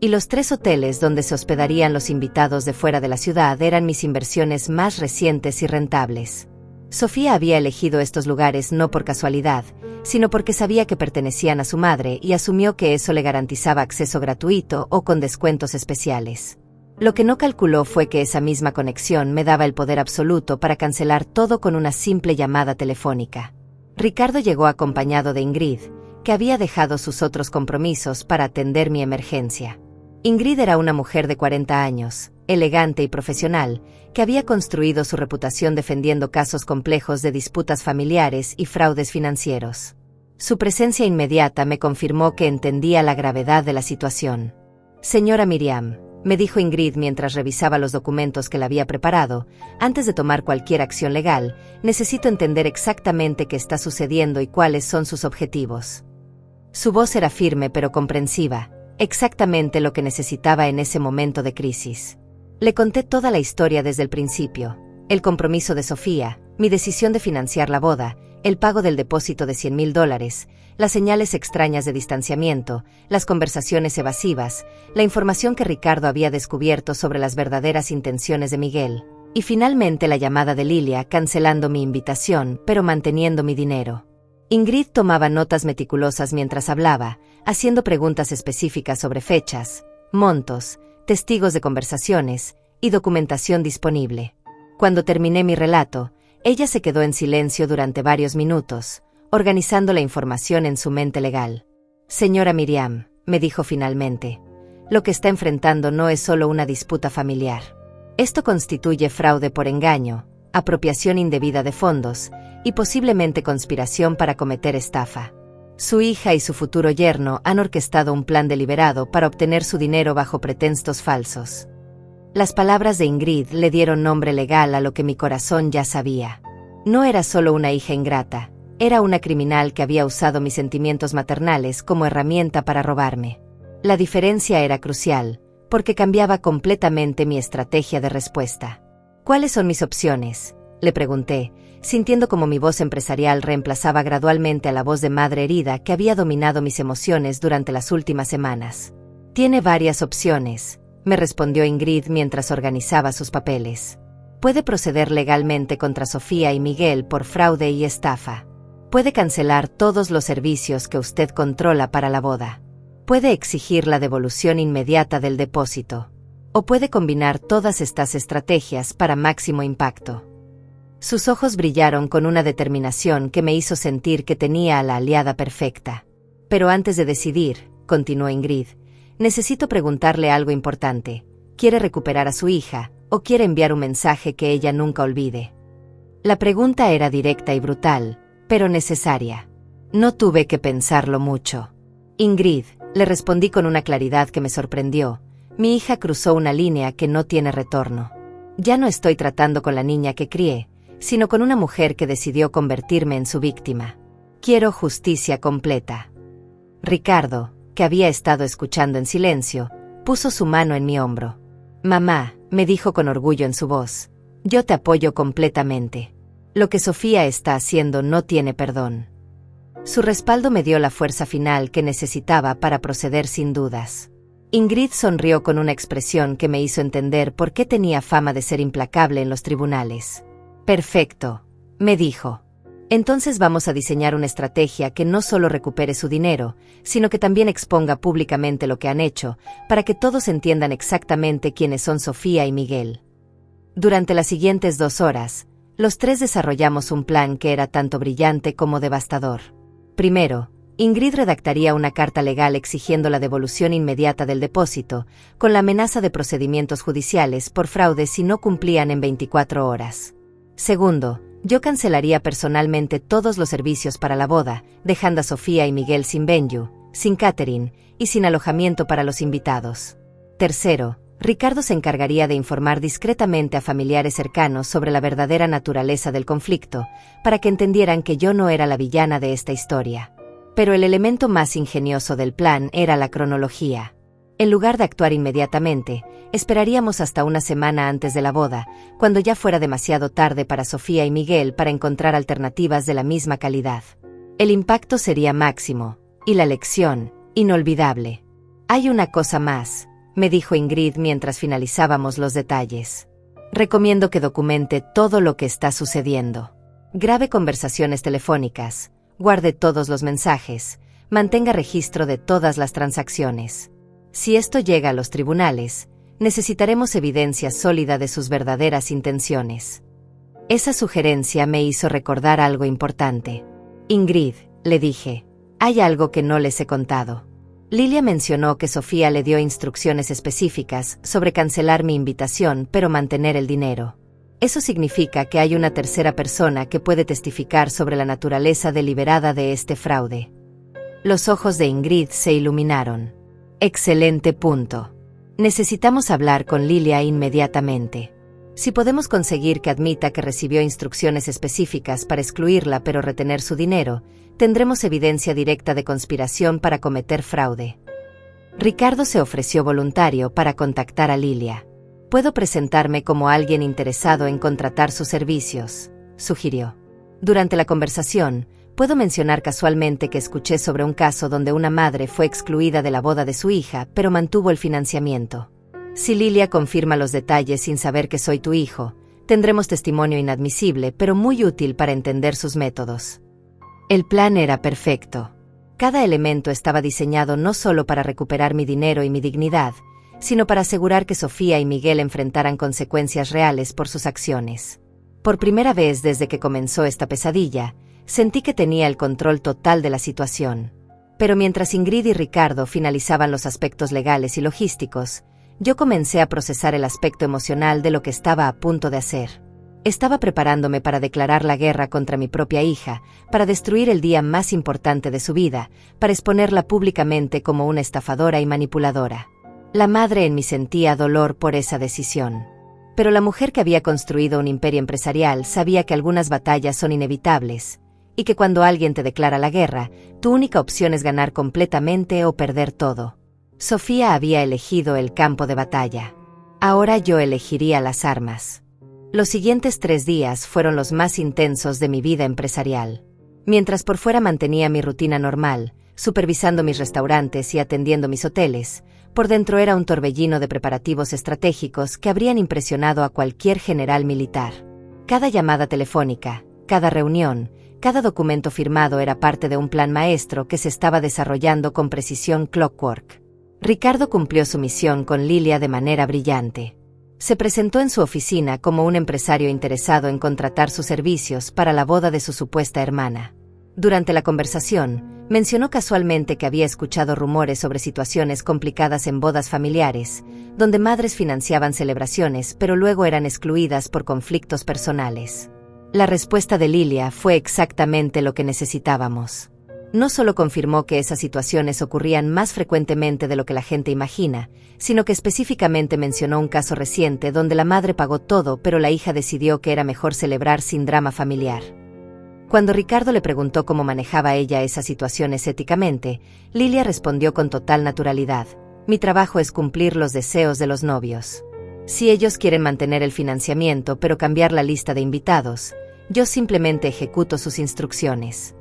Y los 3 hoteles donde se hospedarían los invitados de fuera de la ciudad eran mis inversiones más recientes y rentables. Sofía había elegido estos lugares no por casualidad, sino porque sabía que pertenecían a su madre y asumió que eso le garantizaba acceso gratuito o con descuentos especiales. Lo que no calculó fue que esa misma conexión me daba el poder absoluto para cancelar todo con una simple llamada telefónica. Ricardo llegó acompañado de Ingrid, que había dejado sus otros compromisos para atender mi emergencia. Ingrid era una mujer de 40 años, elegante y profesional, que había construido su reputación defendiendo casos complejos de disputas familiares y fraudes financieros. Su presencia inmediata me confirmó que entendía la gravedad de la situación. «Señora Miriam», me dijo Ingrid mientras revisaba los documentos que le había preparado, «antes de tomar cualquier acción legal, necesito entender exactamente qué está sucediendo y cuáles son sus objetivos». Su voz era firme pero comprensiva, exactamente lo que necesitaba en ese momento de crisis. Le conté toda la historia desde el principio, el compromiso de Sofía, mi decisión de financiar la boda, el pago del depósito de $100,000, las señales extrañas de distanciamiento, las conversaciones evasivas, la información que Ricardo había descubierto sobre las verdaderas intenciones de Miguel, y finalmente la llamada de Lilia cancelando mi invitación pero manteniendo mi dinero. Ingrid tomaba notas meticulosas mientras hablaba, haciendo preguntas específicas sobre fechas, montos, testigos de conversaciones y documentación disponible. Cuando terminé mi relato, ella se quedó en silencio durante varios minutos, organizando la información en su mente legal. «Señora Miriam», me dijo finalmente. Lo que está enfrentando no es solo una disputa familiar. Esto constituye fraude por engaño, apropiación indebida de fondos y posiblemente conspiración para cometer estafa. Su hija y su futuro yerno han orquestado un plan deliberado para obtener su dinero bajo pretextos falsos. Las palabras de Ingrid le dieron nombre legal a lo que mi corazón ya sabía. No era solo una hija ingrata, era una criminal que había usado mis sentimientos maternales como herramienta para robarme. La diferencia era crucial, porque cambiaba completamente mi estrategia de respuesta. ¿Cuáles son mis opciones?, le pregunté, sintiendo como mi voz empresarial reemplazaba gradualmente a la voz de madre herida que había dominado mis emociones durante las últimas semanas. Tiene varias opciones, me respondió Ingrid mientras organizaba sus papeles. Puede proceder legalmente contra Sofía y Miguel por fraude y estafa. Puede cancelar todos los servicios que usted controla para la boda. Puede exigir la devolución inmediata del depósito. O puede combinar todas estas estrategias para máximo impacto. Sus ojos brillaron con una determinación que me hizo sentir que tenía a la aliada perfecta. Pero antes de decidir, continuó Ingrid, necesito preguntarle algo importante. ¿Quiere recuperar a su hija, o quiere enviar un mensaje que ella nunca olvide? La pregunta era directa y brutal, pero necesaria. No tuve que pensarlo mucho. Ingrid, le respondí con una claridad que me sorprendió. Mi hija cruzó una línea que no tiene retorno. Ya no estoy tratando con la niña que crié, sino con una mujer que decidió convertirme en su víctima. Quiero justicia completa. Ricardo, que había estado escuchando en silencio, puso su mano en mi hombro. Mamá, me dijo con orgullo en su voz, yo te apoyo completamente. Lo que Sofía está haciendo no tiene perdón. Su respaldo me dio la fuerza final que necesitaba para proceder sin dudas. Ingrid sonrió con una expresión que me hizo entender por qué tenía fama de ser implacable en los tribunales. Perfecto, me dijo. Entonces vamos a diseñar una estrategia que no solo recupere su dinero, sino que también exponga públicamente lo que han hecho, para que todos entiendan exactamente quiénes son Sofía y Miguel. Durante las siguientes 2 horas, los 3 desarrollamos un plan que era tanto brillante como devastador. Primero, Ingrid redactaría una carta legal exigiendo la devolución inmediata del depósito, con la amenaza de procedimientos judiciales por fraude si no cumplían en 24 horas. Segundo, yo cancelaría personalmente todos los servicios para la boda, dejando a Sofía y Miguel sin venue, sin catering y sin alojamiento para los invitados. Tercero, Ricardo se encargaría de informar discretamente a familiares cercanos sobre la verdadera naturaleza del conflicto, para que entendieran que yo no era la villana de esta historia. Pero el elemento más ingenioso del plan era la cronología. En lugar de actuar inmediatamente, esperaríamos hasta una semana antes de la boda, cuando ya fuera demasiado tarde para Sofía y Miguel para encontrar alternativas de la misma calidad. El impacto sería máximo, y la lección, inolvidable. Hay una cosa más, me dijo Ingrid mientras finalizábamos los detalles. Recomiendo que documente todo lo que está sucediendo. Grabe conversaciones telefónicas, guarde todos los mensajes, mantenga registro de todas las transacciones. Si esto llega a los tribunales, necesitaremos evidencia sólida de sus verdaderas intenciones. Esa sugerencia me hizo recordar algo importante. Ingrid, le dije, hay algo que no les he contado. Lilia mencionó que Sofía le dio instrucciones específicas sobre cancelar mi invitación pero mantener el dinero. Eso significa que hay una tercera persona que puede testificar sobre la naturaleza deliberada de este fraude. Los ojos de Ingrid se iluminaron. Excelente punto. Necesitamos hablar con Lilia inmediatamente. Si podemos conseguir que admita que recibió instrucciones específicas para excluirla pero retener su dinero, tendremos evidencia directa de conspiración para cometer fraude. Ricardo se ofreció voluntario para contactar a Lilia. Puedo presentarme como alguien interesado en contratar sus servicios, sugirió. Durante la conversación, puedo mencionar casualmente que escuché sobre un caso donde una madre fue excluida de la boda de su hija, pero mantuvo el financiamiento. Si Lilia confirma los detalles sin saber que soy tu hijo, tendremos testimonio inadmisible, pero muy útil para entender sus métodos. El plan era perfecto. Cada elemento estaba diseñado no solo para recuperar mi dinero y mi dignidad, sino para asegurar que Sofía y Miguel enfrentaran consecuencias reales por sus acciones. Por primera vez desde que comenzó esta pesadilla, sentí que tenía el control total de la situación. Pero mientras Ingrid y Ricardo finalizaban los aspectos legales y logísticos, yo comencé a procesar el aspecto emocional de lo que estaba a punto de hacer. Estaba preparándome para declarar la guerra contra mi propia hija, para destruir el día más importante de su vida, para exponerla públicamente como una estafadora y manipuladora. La madre en mí sentía dolor por esa decisión. Pero la mujer que había construido un imperio empresarial sabía que algunas batallas son inevitables, y que cuando alguien te declara la guerra, tu única opción es ganar completamente o perder todo. Sofía había elegido el campo de batalla. Ahora yo elegiría las armas. Los siguientes 3 días fueron los más intensos de mi vida empresarial. Mientras por fuera mantenía mi rutina normal, supervisando mis restaurantes y atendiendo mis hoteles, por dentro era un torbellino de preparativos estratégicos que habrían impresionado a cualquier general militar. Cada llamada telefónica, cada reunión, cada documento firmado era parte de un plan maestro que se estaba desarrollando con precisión clockwork. Ricardo cumplió su misión con Lilia de manera brillante. Se presentó en su oficina como un empresario interesado en contratar sus servicios para la boda de su supuesta hermana. Durante la conversación, mencionó casualmente que había escuchado rumores sobre situaciones complicadas en bodas familiares, donde madres financiaban celebraciones pero luego eran excluidas por conflictos personales. La respuesta de Lilia fue exactamente lo que necesitábamos. No solo confirmó que esas situaciones ocurrían más frecuentemente de lo que la gente imagina, sino que específicamente mencionó un caso reciente donde la madre pagó todo pero la hija decidió que era mejor celebrar sin drama familiar. Cuando Ricardo le preguntó cómo manejaba ella esas situaciones éticamente, Lilia respondió con total naturalidad: mi trabajo es cumplir los deseos de los novios. Si ellos quieren mantener el financiamiento pero cambiar la lista de invitados, yo simplemente ejecuto sus instrucciones.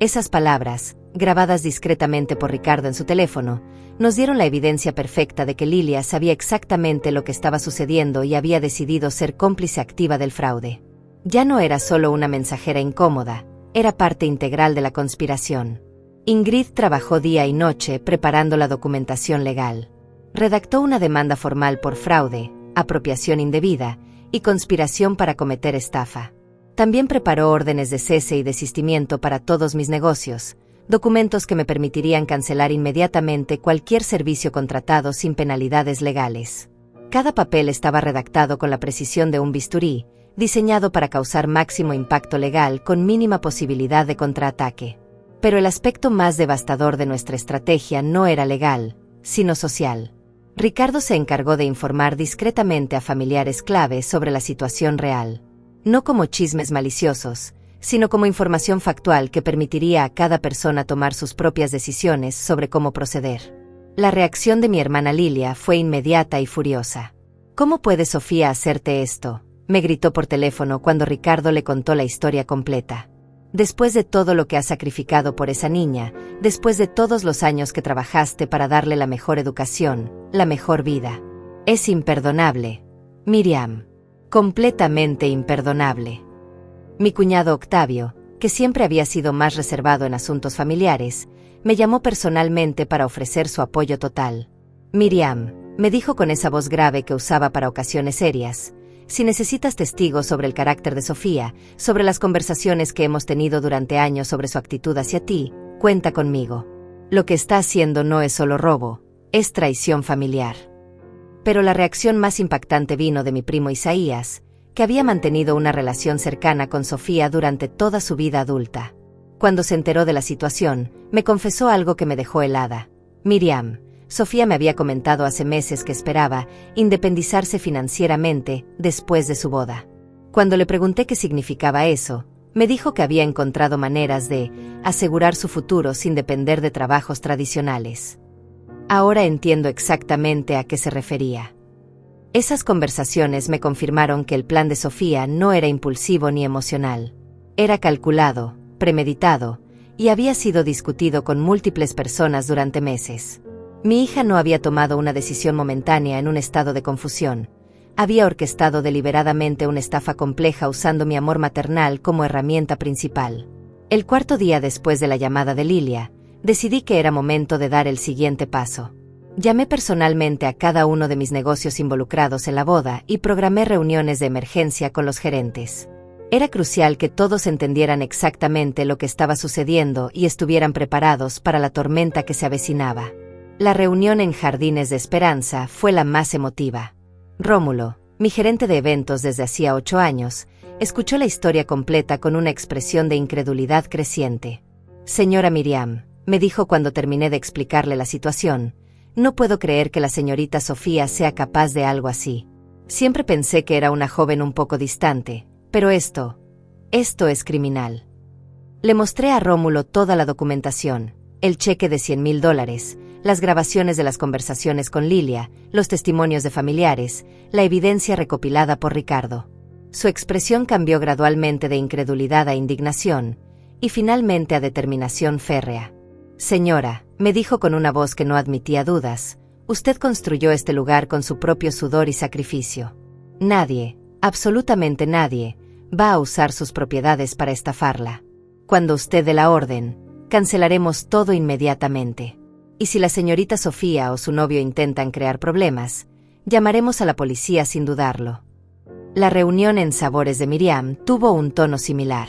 Esas palabras, grabadas discretamente por Ricardo en su teléfono, nos dieron la evidencia perfecta de que Lilia sabía exactamente lo que estaba sucediendo y había decidido ser cómplice activa del fraude. Ya no era solo una mensajera incómoda, era parte integral de la conspiración. Ingrid trabajó día y noche preparando la documentación legal. Redactó una demanda formal por fraude, apropiación indebida y conspiración para cometer estafa. También preparó órdenes de cese y desistimiento para todos mis negocios, documentos que me permitirían cancelar inmediatamente cualquier servicio contratado sin penalidades legales. Cada papel estaba redactado con la precisión de un bisturí, diseñado para causar máximo impacto legal con mínima posibilidad de contraataque. Pero el aspecto más devastador de nuestra estrategia no era legal, sino social. Ricardo se encargó de informar discretamente a familiares clave sobre la situación real. No como chismes maliciosos, sino como información factual que permitiría a cada persona tomar sus propias decisiones sobre cómo proceder. La reacción de mi hermana Lilia fue inmediata y furiosa. ¿Cómo puede Sofía hacerte esto?, me gritó por teléfono cuando Ricardo le contó la historia completa. Después de todo lo que has sacrificado por esa niña, después de todos los años que trabajaste para darle la mejor educación, la mejor vida. Es imperdonable, Miriam. Completamente imperdonable. Mi cuñado Octavio, que siempre había sido más reservado en asuntos familiares, me llamó personalmente para ofrecer su apoyo total. Miriam, me dijo con esa voz grave que usaba para ocasiones serias, si necesitas testigos sobre el carácter de Sofía, sobre las conversaciones que hemos tenido durante años sobre su actitud hacia ti, cuenta conmigo. Lo que está haciendo no es solo robo, es traición familiar. Pero la reacción más impactante vino de mi primo Isaías, que había mantenido una relación cercana con Sofía durante toda su vida adulta. Cuando se enteró de la situación, me confesó algo que me dejó helada. Miriam, Sofía me había comentado hace meses que esperaba independizarse financieramente después de su boda. Cuando le pregunté qué significaba eso, me dijo que había encontrado maneras de asegurar su futuro sin depender de trabajos tradicionales. Ahora entiendo exactamente a qué se refería. Esas conversaciones me confirmaron que el plan de Sofía no era impulsivo ni emocional. Era calculado, premeditado, y había sido discutido con múltiples personas durante meses. Mi hija no había tomado una decisión momentánea en un estado de confusión. Había orquestado deliberadamente una estafa compleja usando mi amor maternal como herramienta principal. El 4.º día después de la llamada de Lilia, decidí que era momento de dar el siguiente paso. Llamé personalmente a cada uno de mis negocios involucrados en la boda y programé reuniones de emergencia con los gerentes. Era crucial que todos entendieran exactamente lo que estaba sucediendo y estuvieran preparados para la tormenta que se avecinaba. La reunión en Jardines de Esperanza fue la más emotiva. Rómulo, mi gerente de eventos desde hacía 8 años, escuchó la historia completa con una expresión de incredulidad creciente. «Señora Miriam», me dijo cuando terminé de explicarle la situación, «no puedo creer que la señorita Sofía sea capaz de algo así. Siempre pensé que era una joven un poco distante, pero esto es criminal». Le mostré a Rómulo toda la documentación, el cheque de $100,000, las grabaciones de las conversaciones con Lilia, los testimonios de familiares, la evidencia recopilada por Ricardo. Su expresión cambió gradualmente de incredulidad a indignación, y finalmente a determinación férrea. «Señora», me dijo con una voz que no admitía dudas, «usted construyó este lugar con su propio sudor y sacrificio. Nadie, absolutamente nadie, va a usar sus propiedades para estafarla. Cuando usted dé la orden, cancelaremos todo inmediatamente. Y si la señorita Sofía o su novio intentan crear problemas, llamaremos a la policía sin dudarlo». La reunión en Sabores de Miriam tuvo un tono similar.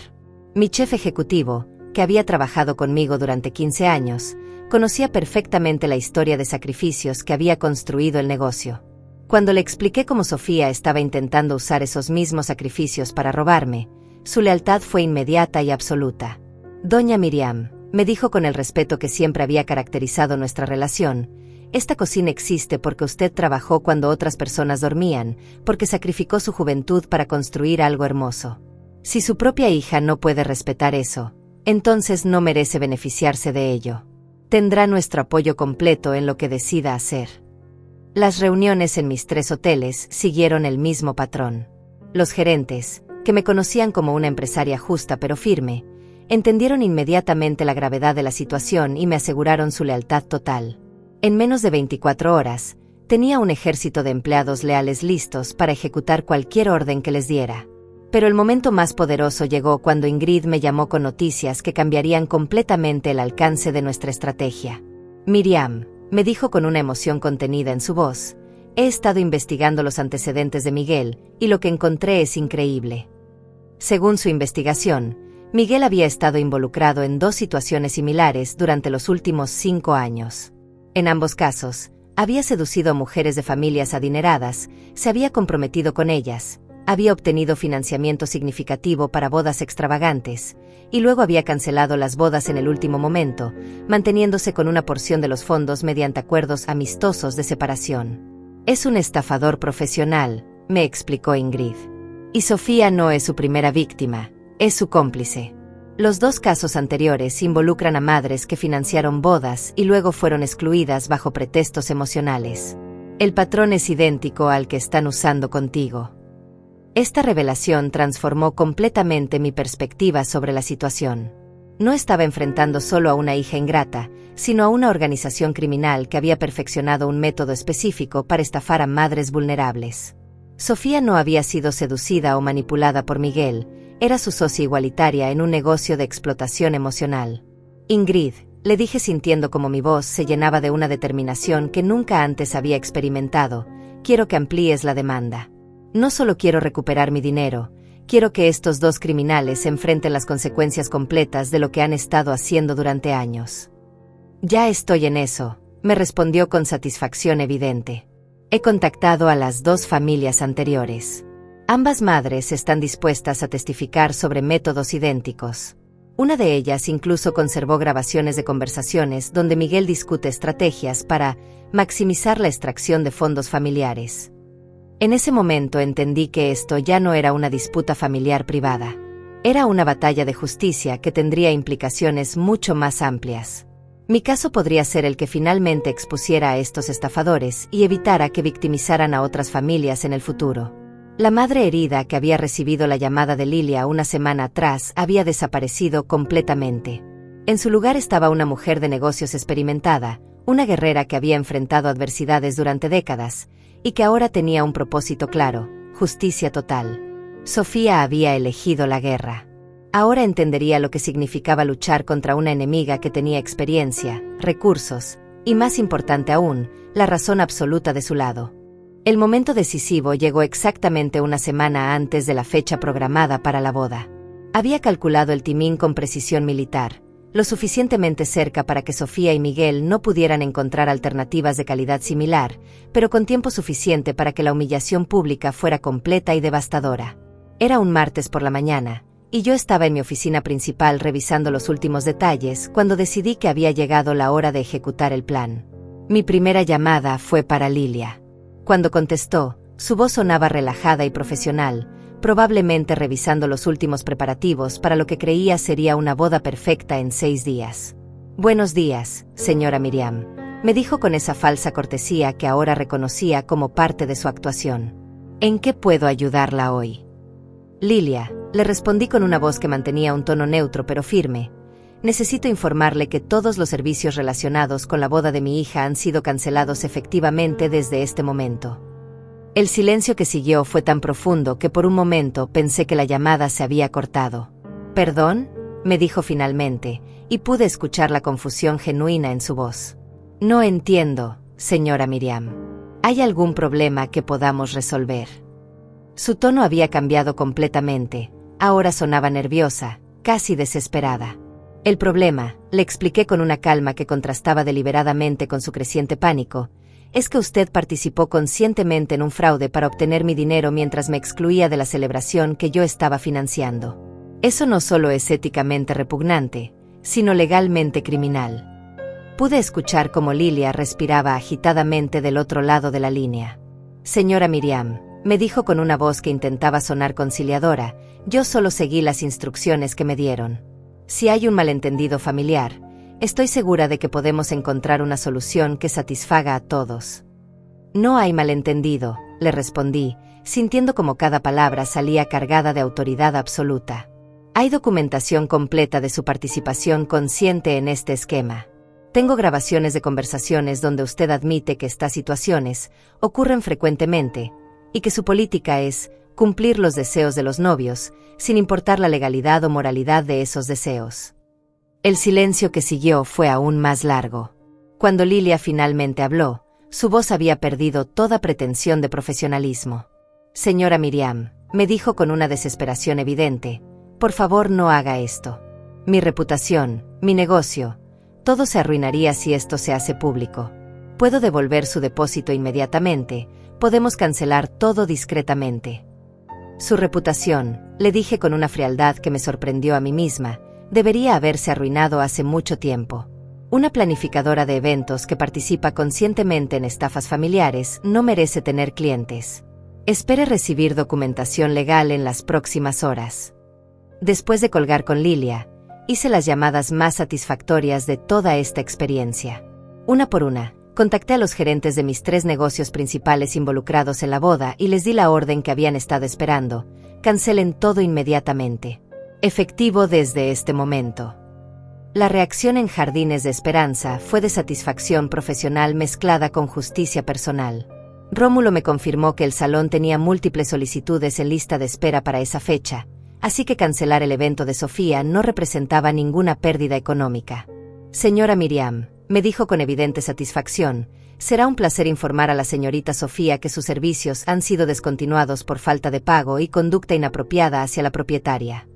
Mi chef ejecutivo, que había trabajado conmigo durante 15 años, conocía perfectamente la historia de sacrificios que había construido el negocio. Cuando le expliqué cómo Sofía estaba intentando usar esos mismos sacrificios para robarme, su lealtad fue inmediata y absoluta. «Doña Miriam», me dijo con el respeto que siempre había caracterizado nuestra relación, «esta cocina existe porque usted trabajó cuando otras personas dormían, porque sacrificó su juventud para construir algo hermoso. Si su propia hija no puede respetar eso, entonces no merece beneficiarse de ello. Tendrá nuestro apoyo completo en lo que decida hacer». Las reuniones en mis 3 hoteles siguieron el mismo patrón. Los gerentes, que me conocían como una empresaria justa pero firme, entendieron inmediatamente la gravedad de la situación y me aseguraron su lealtad total. En menos de 24 horas, tenía un ejército de empleados leales listos para ejecutar cualquier orden que les diera. Pero el momento más poderoso llegó cuando Ingrid me llamó con noticias que cambiarían completamente el alcance de nuestra estrategia. «Miriam», me dijo con una emoción contenida en su voz, «he estado investigando los antecedentes de Miguel, y lo que encontré es increíble». Según su investigación, Miguel había estado involucrado en 2 situaciones similares durante los últimos 5 años. En ambos casos, había seducido a mujeres de familias adineradas, se había comprometido con ellas, había obtenido financiamiento significativo para bodas extravagantes, y luego había cancelado las bodas en el último momento, manteniéndose con una porción de los fondos mediante acuerdos amistosos de separación. «Es un estafador profesional», me explicó Ingrid. «Y Sofía no es su primera víctima, es su cómplice. Los 2 casos anteriores involucran a madres que financiaron bodas y luego fueron excluidas bajo pretextos emocionales. El patrón es idéntico al que están usando contigo». Esta revelación transformó completamente mi perspectiva sobre la situación. No estaba enfrentando solo a una hija ingrata, sino a una organización criminal que había perfeccionado un método específico para estafar a madres vulnerables. Sofía no había sido seducida o manipulada por Miguel, era su socia igualitaria en un negocio de explotación emocional. «Ingrid», le dije sintiendo como mi voz se llenaba de una determinación que nunca antes había experimentado, «quiero que amplíes la demanda. No solo quiero recuperar mi dinero, quiero que estos 2 criminales enfrenten las consecuencias completas de lo que han estado haciendo durante años». «Ya estoy en eso», me respondió con satisfacción evidente. «He contactado a las 2 familias anteriores. Ambas madres están dispuestas a testificar sobre métodos idénticos. Una de ellas incluso conservó grabaciones de conversaciones donde Miguel discute estrategias para maximizar la extracción de fondos familiares». En ese momento entendí que esto ya no era una disputa familiar privada. Era una batalla de justicia que tendría implicaciones mucho más amplias. Mi caso podría ser el que finalmente expusiera a estos estafadores y evitara que victimizaran a otras familias en el futuro. La madre herida que había recibido la llamada de Lilia una semana atrás había desaparecido completamente. En su lugar estaba una mujer de negocios experimentada, una guerrera que había enfrentado adversidades durante décadas, y que ahora tenía un propósito claro: justicia total. Sofía había elegido la guerra. Ahora entendería lo que significaba luchar contra una enemiga que tenía experiencia, recursos, y más importante aún, la razón absoluta de su lado. El momento decisivo llegó exactamente una semana antes de la fecha programada para la boda. Había calculado el timing con precisión militar, lo suficientemente cerca para que Sofía y Miguel no pudieran encontrar alternativas de calidad similar, pero con tiempo suficiente para que la humillación pública fuera completa y devastadora. Era un martes por la mañana, y yo estaba en mi oficina principal revisando los últimos detalles cuando decidí que había llegado la hora de ejecutar el plan. Mi primera llamada fue para Lilia. Cuando contestó, su voz sonaba relajada y profesional, probablemente revisando los últimos preparativos para lo que creía sería una boda perfecta en 6 días. «Buenos días, señora Miriam», me dijo con esa falsa cortesía que ahora reconocía como parte de su actuación. «¿En qué puedo ayudarla hoy?» «Lilia», le respondí con una voz que mantenía un tono neutro pero firme. «Necesito informarle que todos los servicios relacionados con la boda de mi hija han sido cancelados efectivamente desde este momento». El silencio que siguió fue tan profundo que por un momento pensé que la llamada se había cortado. «¿Perdón?», me dijo finalmente, y pude escuchar la confusión genuina en su voz. «No entiendo, señora Miriam. ¿Hay algún problema que podamos resolver?» Su tono había cambiado completamente, ahora sonaba nerviosa, casi desesperada. «El problema», le expliqué con una calma que contrastaba deliberadamente con su creciente pánico, «es que usted participó conscientemente en un fraude para obtener mi dinero mientras me excluía de la celebración que yo estaba financiando. Eso no solo es éticamente repugnante, sino legalmente criminal». Pude escuchar cómo Lilia respiraba agitadamente del otro lado de la línea. «Señora Miriam», me dijo con una voz que intentaba sonar conciliadora, «yo solo seguí las instrucciones que me dieron. Si hay un malentendido familiar, estoy segura de que podemos encontrar una solución que satisfaga a todos». «No hay malentendido», le respondí, sintiendo como cada palabra salía cargada de autoridad absoluta. «Hay documentación completa de su participación consciente en este esquema. Tengo grabaciones de conversaciones donde usted admite que estas situaciones ocurren frecuentemente y que su política es cumplir los deseos de los novios, sin importar la legalidad o moralidad de esos deseos». El silencio que siguió fue aún más largo. Cuando Lilia finalmente habló, su voz había perdido toda pretensión de profesionalismo. «Señora Miriam», me dijo con una desesperación evidente, «por favor no haga esto. Mi reputación, mi negocio, todo se arruinaría si esto se hace público. Puedo devolver su depósito inmediatamente, podemos cancelar todo discretamente». «Su reputación», le dije con una frialdad que me sorprendió a mí misma, «debería haberse arruinado hace mucho tiempo. Una planificadora de eventos que participa conscientemente en estafas familiares no merece tener clientes. Espere recibir documentación legal en las próximas horas». Después de colgar con Lilia, hice las llamadas más satisfactorias de toda esta experiencia. Una por una, contacté a los gerentes de mis 3 negocios principales involucrados en la boda y les di la orden que habían estado esperando: cancelen todo inmediatamente. Efectivo desde este momento. La reacción en Jardines de Esperanza fue de satisfacción profesional mezclada con justicia personal. Rómulo me confirmó que el salón tenía múltiples solicitudes en lista de espera para esa fecha, así que cancelar el evento de Sofía no representaba ninguna pérdida económica. «Señora Miriam», me dijo con evidente satisfacción, «será un placer informar a la señorita Sofía que sus servicios han sido descontinuados por falta de pago y conducta inapropiada hacia la propietaria».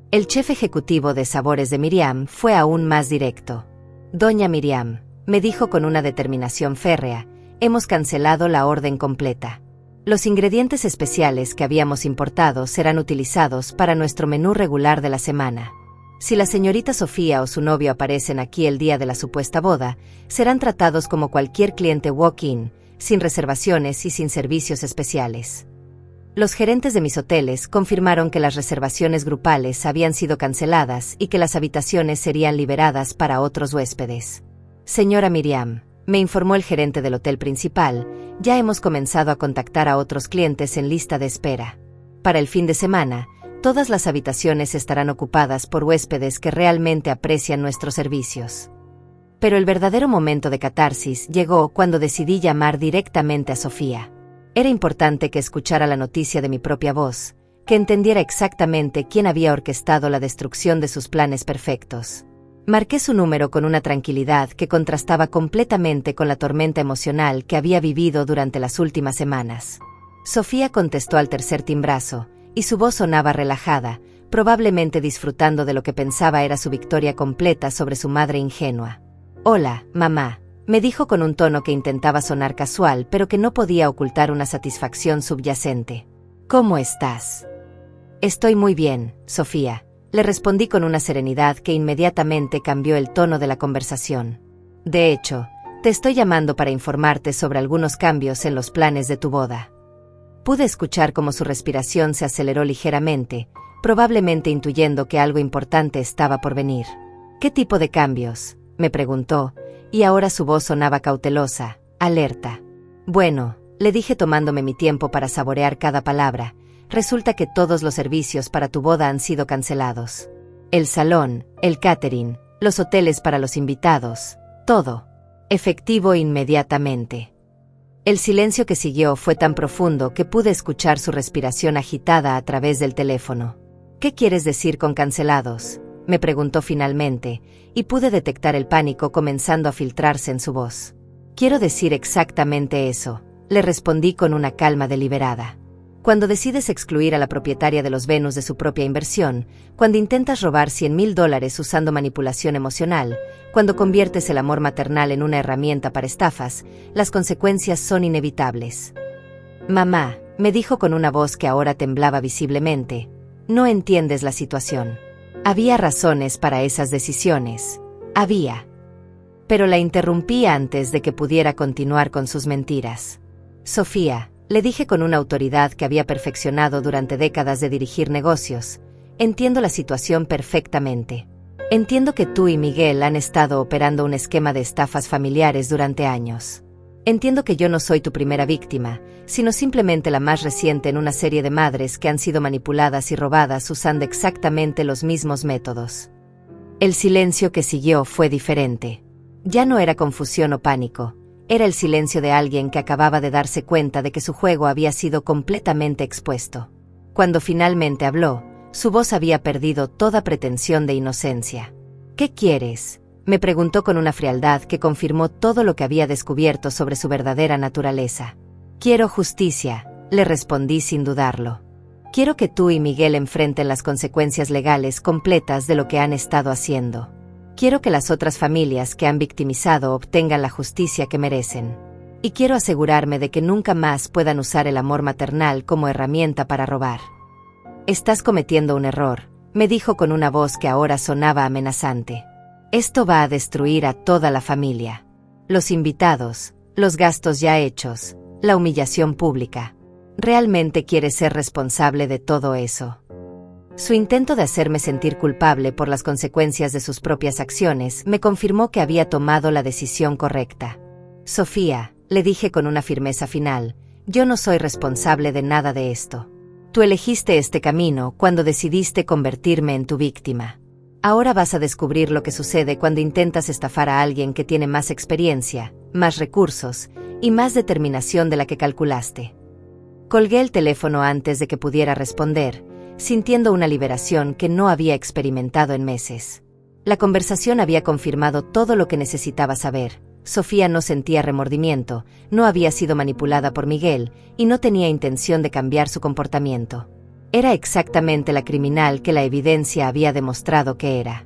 El chef ejecutivo de Sabores de Miriam fue aún más directo. «Doña Miriam», me dijo con una determinación férrea, «hemos cancelado la orden completa. Los ingredientes especiales que habíamos importado serán utilizados para nuestro menú regular de la semana. Si la señorita Sofía o su novio aparecen aquí el día de la supuesta boda, serán tratados como cualquier cliente walk-in, sin reservaciones y sin servicios especiales». Los gerentes de mis hoteles confirmaron que las reservaciones grupales habían sido canceladas y que las habitaciones serían liberadas para otros huéspedes. «Señora Miriam», me informó el gerente del hotel principal, «ya hemos comenzado a contactar a otros clientes en lista de espera. Para el fin de semana, todas las habitaciones estarán ocupadas por huéspedes que realmente aprecian nuestros servicios». Pero el verdadero momento de catarsis llegó cuando decidí llamar directamente a Sofía. Era importante que escuchara la noticia de mi propia voz, que entendiera exactamente quién había orquestado la destrucción de sus planes perfectos. Marqué su número con una tranquilidad que contrastaba completamente con la tormenta emocional que había vivido durante las últimas semanas. Sofía contestó al tercer timbrazo, y su voz sonaba relajada, probablemente disfrutando de lo que pensaba era su victoria completa sobre su madre ingenua. «Hola, mamá», me dijo con un tono que intentaba sonar casual, pero que no podía ocultar una satisfacción subyacente. «¿Cómo estás?» «Estoy muy bien, Sofía», le respondí con una serenidad que inmediatamente cambió el tono de la conversación. «De hecho, te estoy llamando para informarte sobre algunos cambios en los planes de tu boda». Pude escuchar cómo su respiración se aceleró ligeramente, probablemente intuyendo que algo importante estaba por venir. «¿Qué tipo de cambios?», me preguntó, y ahora su voz sonaba cautelosa, alerta. «Bueno», le dije tomándome mi tiempo para saborear cada palabra, «resulta que todos los servicios para tu boda han sido cancelados. El salón, el catering, los hoteles para los invitados, todo. Efectivo inmediatamente». El silencio que siguió fue tan profundo que pude escuchar su respiración agitada a través del teléfono. «¿Qué quieres decir con cancelados?», me preguntó finalmente, y pude detectar el pánico comenzando a filtrarse en su voz. «Quiero decir exactamente eso», le respondí con una calma deliberada. Cuando decides excluir a la propietaria de los Venus de su propia inversión, cuando intentas robar $100,000 usando manipulación emocional, cuando conviertes el amor maternal en una herramienta para estafas, las consecuencias son inevitables. «Mamá», me dijo con una voz que ahora temblaba visiblemente, «no entiendes la situación. Había razones para esas decisiones. Había». Pero la interrumpí antes de que pudiera continuar con sus mentiras. «Sofía», le dije con una autoridad que había perfeccionado durante décadas de dirigir negocios, «entiendo la situación perfectamente. Entiendo que tú y Miguel han estado operando un esquema de estafas familiares durante años. Entiendo que yo no soy tu primera víctima, sino simplemente la más reciente en una serie de madres que han sido manipuladas y robadas usando exactamente los mismos métodos». El silencio que siguió fue diferente. Ya no era confusión o pánico. Era el silencio de alguien que acababa de darse cuenta de que su juego había sido completamente expuesto. Cuando finalmente habló, su voz había perdido toda pretensión de inocencia. «¿Qué quieres?», me preguntó con una frialdad que confirmó todo lo que había descubierto sobre su verdadera naturaleza. «Quiero justicia», le respondí sin dudarlo. «Quiero que tú y Miguel enfrenten las consecuencias legales completas de lo que han estado haciendo. Quiero que las otras familias que han victimizado obtengan la justicia que merecen. Y quiero asegurarme de que nunca más puedan usar el amor maternal como herramienta para robar». «Estás cometiendo un error», me dijo con una voz que ahora sonaba amenazante. «Esto va a destruir a toda la familia. Los invitados, los gastos ya hechos, la humillación pública. ¿Realmente quieres ser responsable de todo eso?». Su intento de hacerme sentir culpable por las consecuencias de sus propias acciones me confirmó que había tomado la decisión correcta. «Sofía», le dije con una firmeza final, «yo no soy responsable de nada de esto. Tú elegiste este camino cuando decidiste convertirme en tu víctima. Ahora vas a descubrir lo que sucede cuando intentas estafar a alguien que tiene más experiencia, más recursos y más determinación de la que calculaste». Colgué el teléfono antes de que pudiera responder, sintiendo una liberación que no había experimentado en meses. La conversación había confirmado todo lo que necesitaba saber. Sofía no sentía remordimiento, no había sido manipulada por Miguel y no tenía intención de cambiar su comportamiento. Era exactamente la criminal que la evidencia había demostrado que era.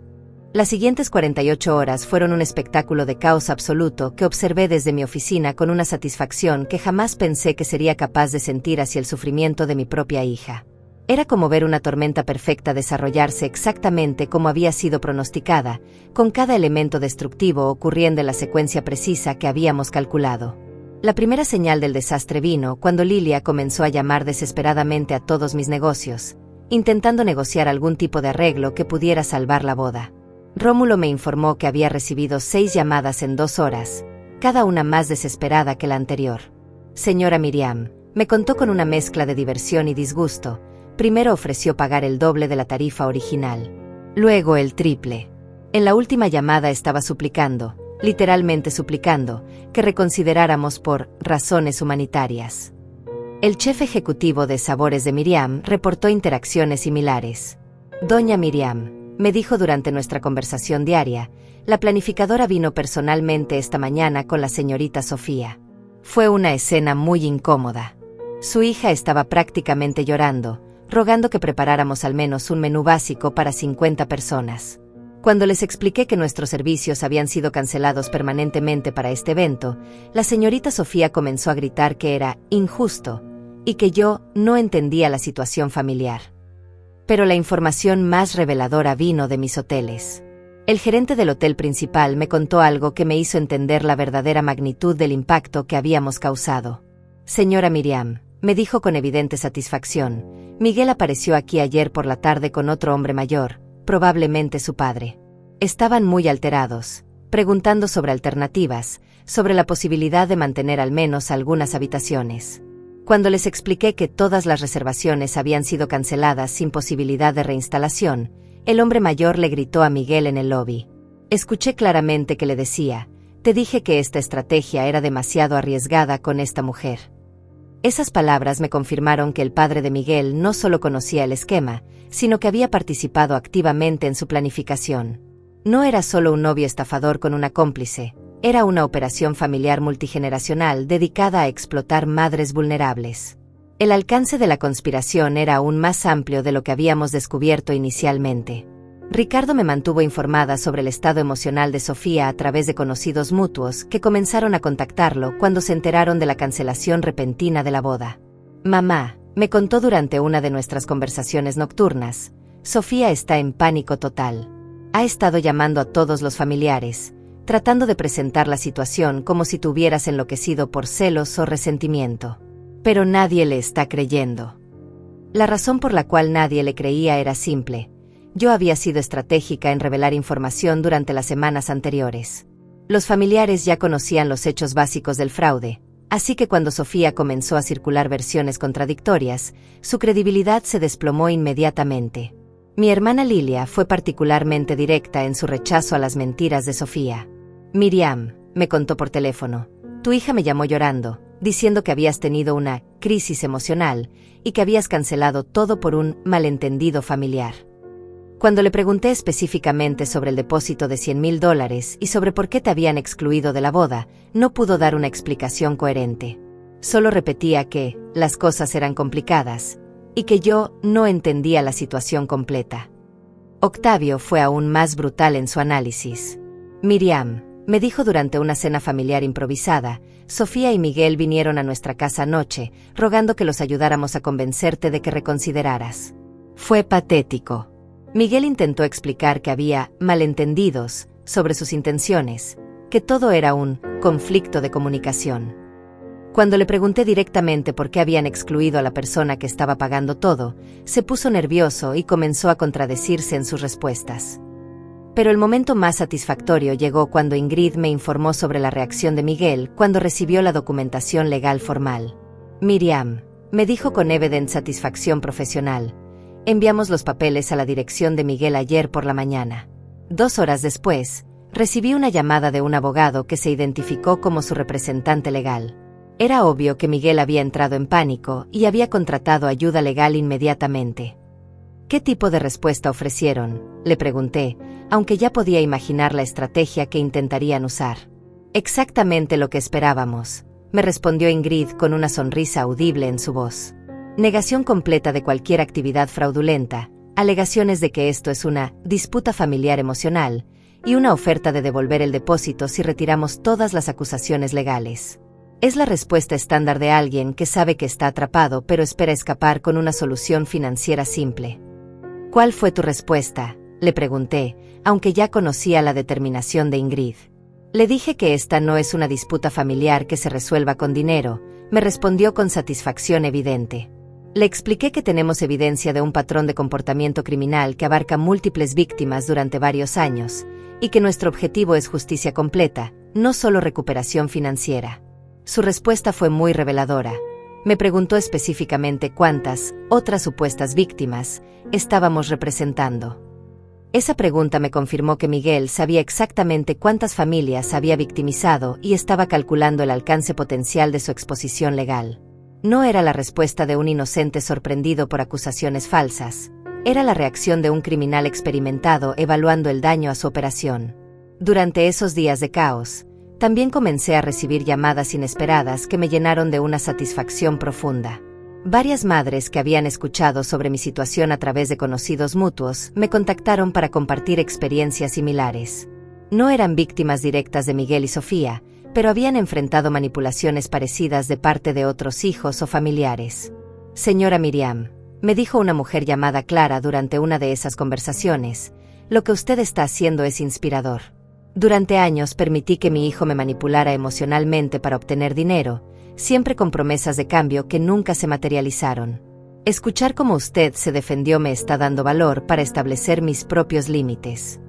Las siguientes 48 horas fueron un espectáculo de caos absoluto que observé desde mi oficina con una satisfacción que jamás pensé que sería capaz de sentir hacia el sufrimiento de mi propia hija. Era como ver una tormenta perfecta desarrollarse exactamente como había sido pronosticada, con cada elemento destructivo ocurriendo en la secuencia precisa que habíamos calculado. La primera señal del desastre vino cuando Lilia comenzó a llamar desesperadamente a todos mis negocios, intentando negociar algún tipo de arreglo que pudiera salvar la boda. Rómulo me informó que había recibido 6 llamadas en 2 horas, cada una más desesperada que la anterior. «Señora Miriam», me contó con una mezcla de diversión y disgusto. Primero ofreció pagar el doble de la tarifa original, luego el triple. En la última llamada estaba suplicando, literalmente suplicando, que reconsideráramos por razones humanitarias. El chef ejecutivo de Sabores de Miriam reportó interacciones similares. «Doña Miriam», me dijo durante nuestra conversación diaria, la planificadora vino personalmente esta mañana con la señorita Sofía. Fue una escena muy incómoda. Su hija estaba prácticamente llorando, rogando que preparáramos al menos un menú básico para 50 personas. Cuando les expliqué que nuestros servicios habían sido cancelados permanentemente para este evento, la señorita Sofía comenzó a gritar que era injusto y que yo no entendía la situación familiar. Pero la información más reveladora vino de mis hoteles. El gerente del hotel principal me contó algo que me hizo entender la verdadera magnitud del impacto que habíamos causado. Señora Miriam, me dijo con evidente satisfacción, Miguel apareció aquí ayer por la tarde con otro hombre mayor, probablemente su padre. Estaban muy alterados, preguntando sobre alternativas, sobre la posibilidad de mantener al menos algunas habitaciones. Cuando les expliqué que todas las reservaciones habían sido canceladas sin posibilidad de reinstalación, el hombre mayor le gritó a Miguel en el lobby. Escuché claramente que le decía, te dije que esta estrategia era demasiado arriesgada con esta mujer. Esas palabras me confirmaron que el padre de Miguel no solo conocía el esquema, sino que había participado activamente en su planificación. No era solo un novio estafador con una cómplice, era una operación familiar multigeneracional dedicada a explotar madres vulnerables. El alcance de la conspiración era aún más amplio de lo que habíamos descubierto inicialmente. Ricardo me mantuvo informada sobre el estado emocional de Sofía a través de conocidos mutuos que comenzaron a contactarlo cuando se enteraron de la cancelación repentina de la boda. Mamá, me contó durante una de nuestras conversaciones nocturnas, Sofía está en pánico total. Ha estado llamando a todos los familiares, tratando de presentar la situación como si te hubieras enloquecido por celos o resentimiento. Pero nadie le está creyendo. La razón por la cual nadie le creía era simple. Yo había sido estratégica en revelar información durante las semanas anteriores. Los familiares ya conocían los hechos básicos del fraude, así que cuando Sofía comenzó a circular versiones contradictorias, su credibilidad se desplomó inmediatamente. Mi hermana Lilia fue particularmente directa en su rechazo a las mentiras de Sofía. Miriam, me contó por teléfono, tu hija me llamó llorando, diciendo que habías tenido una crisis emocional y que habías cancelado todo por un malentendido familiar. Cuando le pregunté específicamente sobre el depósito de $100,000 y sobre por qué te habían excluido de la boda, no pudo dar una explicación coherente. Solo repetía que las cosas eran complicadas y que yo no entendía la situación completa. Octavio fue aún más brutal en su análisis. Miriam, me dijo durante una cena familiar improvisada, Sofía y Miguel vinieron a nuestra casa anoche, rogando que los ayudáramos a convencerte de que reconsideraras. Fue patético. Miguel intentó explicar que había malentendidos sobre sus intenciones, que todo era un conflicto de comunicación. Cuando le pregunté directamente por qué habían excluido a la persona que estaba pagando todo, se puso nervioso y comenzó a contradecirse en sus respuestas. Pero el momento más satisfactorio llegó cuando Ingrid me informó sobre la reacción de Miguel cuando recibió la documentación legal formal. Miriam, me dijo con evidente satisfacción profesional, enviamos los papeles a la dirección de Miguel ayer por la mañana. 2 horas después, recibí una llamada de un abogado que se identificó como su representante legal. Era obvio que Miguel había entrado en pánico y había contratado ayuda legal inmediatamente. ¿Qué tipo de respuesta ofrecieron?, le pregunté, aunque ya podía imaginar la estrategia que intentarían usar. Exactamente lo que esperábamos, me respondió Ingrid con una sonrisa audible en su voz. Negación completa de cualquier actividad fraudulenta, alegaciones de que esto es una disputa familiar emocional, y una oferta de devolver el depósito si retiramos todas las acusaciones legales. Es la respuesta estándar de alguien que sabe que está atrapado pero espera escapar con una solución financiera simple. ¿Cuál fue tu respuesta?, le pregunté, aunque ya conocía la determinación de Ingrid. Le dije que esta no es una disputa familiar que se resuelva con dinero, me respondió con satisfacción evidente. Le expliqué que tenemos evidencia de un patrón de comportamiento criminal que abarca múltiples víctimas durante varios años, y que nuestro objetivo es justicia completa, no solo recuperación financiera. Su respuesta fue muy reveladora. Me preguntó específicamente cuántas otras supuestas víctimas estábamos representando. Esa pregunta me confirmó que Miguel sabía exactamente cuántas familias había victimizado y estaba calculando el alcance potencial de su exposición legal. No era la respuesta de un inocente sorprendido por acusaciones falsas, Era la reacción de un criminal experimentado evaluando el daño a su operación. Durante esos días de caos, también comencé a recibir llamadas inesperadas que me llenaron de una satisfacción profunda. Varias madres que habían escuchado sobre mi situación a través de conocidos mutuos me contactaron para compartir experiencias similares. No eran víctimas directas de Miguel y Sofía, pero habían enfrentado manipulaciones parecidas de parte de otros hijos o familiares. Señora Miriam, me dijo una mujer llamada Clara durante una de esas conversaciones, lo que usted está haciendo es inspirador. Durante años permití que mi hijo me manipulara emocionalmente para obtener dinero, siempre con promesas de cambio que nunca se materializaron. Escuchar cómo usted se defendió me está dando valor para establecer mis propios límites.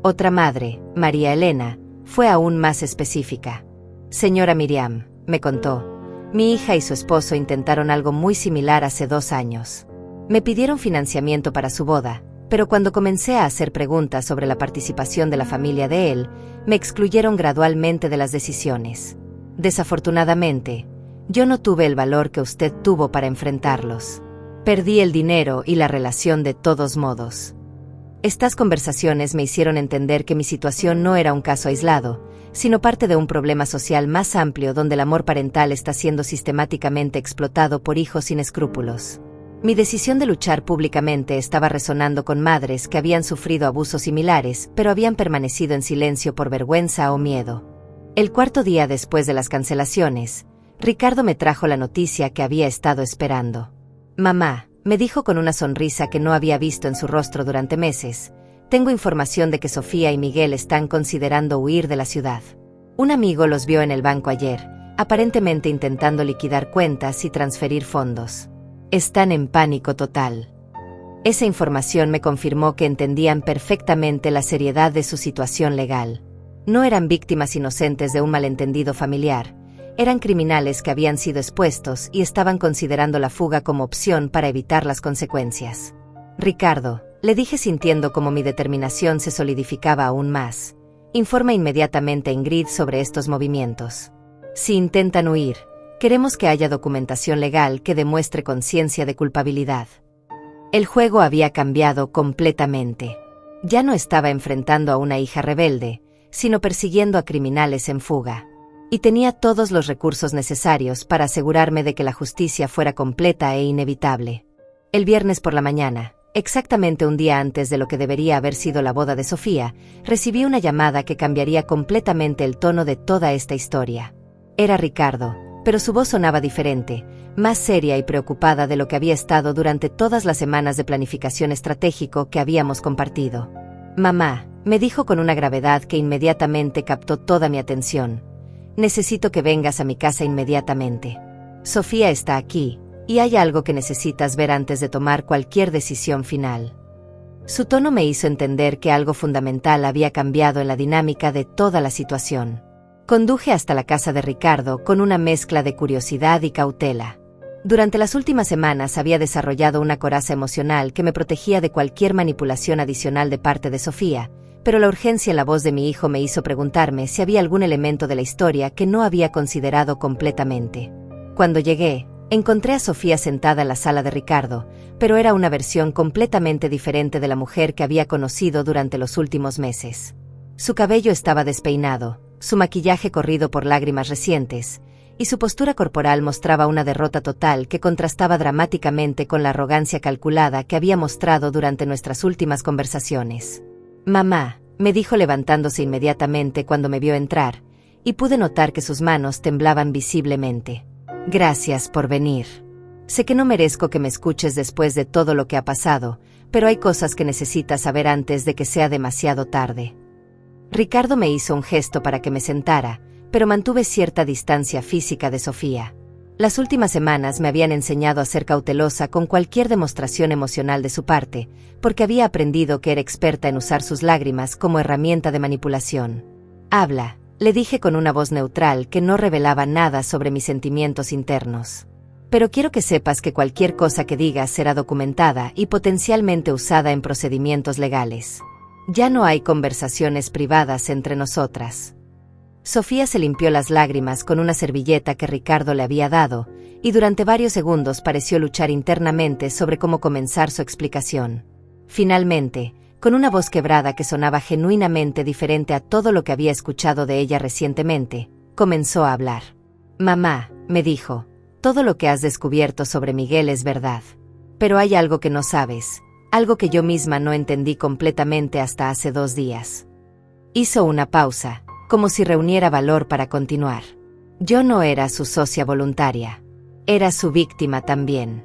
Otra madre, María Elena, fue aún más específica. Señora Miriam, me contó, mi hija y su esposo intentaron algo muy similar hace 2 años. Me pidieron financiamiento para su boda, pero cuando comencé a hacer preguntas sobre la participación de la familia de él, me excluyeron gradualmente de las decisiones. Desafortunadamente, yo no tuve el valor que usted tuvo para enfrentarlos. Perdí el dinero y la relación de todos modos. Estas conversaciones me hicieron entender que mi situación no era un caso aislado, sino parte de un problema social más amplio donde el amor parental está siendo sistemáticamente explotado por hijos sin escrúpulos. Mi decisión de luchar públicamente estaba resonando con madres que habían sufrido abusos similares, pero habían permanecido en silencio por vergüenza o miedo. El 4.º día después de las cancelaciones, Ricardo me trajo la noticia que había estado esperando. Mamá, me dijo con una sonrisa que no había visto en su rostro durante meses, tengo información de que Sofía y Miguel están considerando huir de la ciudad. Un amigo los vio en el banco ayer, aparentemente intentando liquidar cuentas y transferir fondos. Están en pánico total. Esa información me confirmó que entendían perfectamente la seriedad de su situación legal. No eran víctimas inocentes de un malentendido familiar, eran criminales que habían sido expuestos y estaban considerando la fuga como opción para evitar las consecuencias. Ricardo, le dije sintiendo como mi determinación se solidificaba aún más, informa inmediatamente a Ingrid sobre estos movimientos. Si intentan huir, queremos que haya documentación legal que demuestre conciencia de culpabilidad. El juego había cambiado completamente. Ya no estaba enfrentando a una hija rebelde, sino persiguiendo a criminales en fuga. Y tenía todos los recursos necesarios para asegurarme de que la justicia fuera completa e inevitable. El viernes por la mañana, exactamente un día antes de lo que debería haber sido la boda de Sofía, recibí una llamada que cambiaría completamente el tono de toda esta historia. Era Ricardo, pero su voz sonaba diferente, más seria y preocupada de lo que había estado durante todas las semanas de planificación estratégico que habíamos compartido. Mamá, me dijo con una gravedad que inmediatamente captó toda mi atención. Necesito que vengas a mi casa inmediatamente. Sofía está aquí, y hay algo que necesitas ver antes de tomar cualquier decisión final. Su tono me hizo entender que algo fundamental había cambiado en la dinámica de toda la situación. Conduje hasta la casa de Ricardo con una mezcla de curiosidad y cautela. Durante las últimas semanas había desarrollado una coraza emocional que me protegía de cualquier manipulación adicional de parte de Sofía, pero la urgencia en la voz de mi hijo me hizo preguntarme si había algún elemento de la historia que no había considerado completamente. Cuando llegué, encontré a Sofía sentada en la sala de Ricardo, pero era una versión completamente diferente de la mujer que había conocido durante los últimos meses. Su cabello estaba despeinado, su maquillaje corrido por lágrimas recientes, y su postura corporal mostraba una derrota total que contrastaba dramáticamente con la arrogancia calculada que había mostrado durante nuestras últimas conversaciones. Mamá, me dijo levantándose inmediatamente cuando me vio entrar, y pude notar que sus manos temblaban visiblemente. Gracias por venir. Sé que no merezco que me escuches después de todo lo que ha pasado, pero hay cosas que necesitas saber antes de que sea demasiado tarde. Ricardo me hizo un gesto para que me sentara, pero mantuve cierta distancia física de Sofía. Las últimas semanas me habían enseñado a ser cautelosa con cualquier demostración emocional de su parte, porque había aprendido que era experta en usar sus lágrimas como herramienta de manipulación. Habla, le dije con una voz neutral que no revelaba nada sobre mis sentimientos internos. Pero quiero que sepas que cualquier cosa que digas será documentada y potencialmente usada en procedimientos legales. Ya no hay conversaciones privadas entre nosotras. Sofía se limpió las lágrimas con una servilleta que Ricardo le había dado, y durante varios segundos pareció luchar internamente sobre cómo comenzar su explicación. Finalmente, con una voz quebrada que sonaba genuinamente diferente a todo lo que había escuchado de ella recientemente, comenzó a hablar. «Mamá», me dijo, «todo lo que has descubierto sobre Miguel es verdad. Pero hay algo que no sabes, algo que yo misma no entendí completamente hasta hace 2 días». Hizo una pausa, como si reuniera valor para continuar. Yo no era su socia voluntaria. Era su víctima también.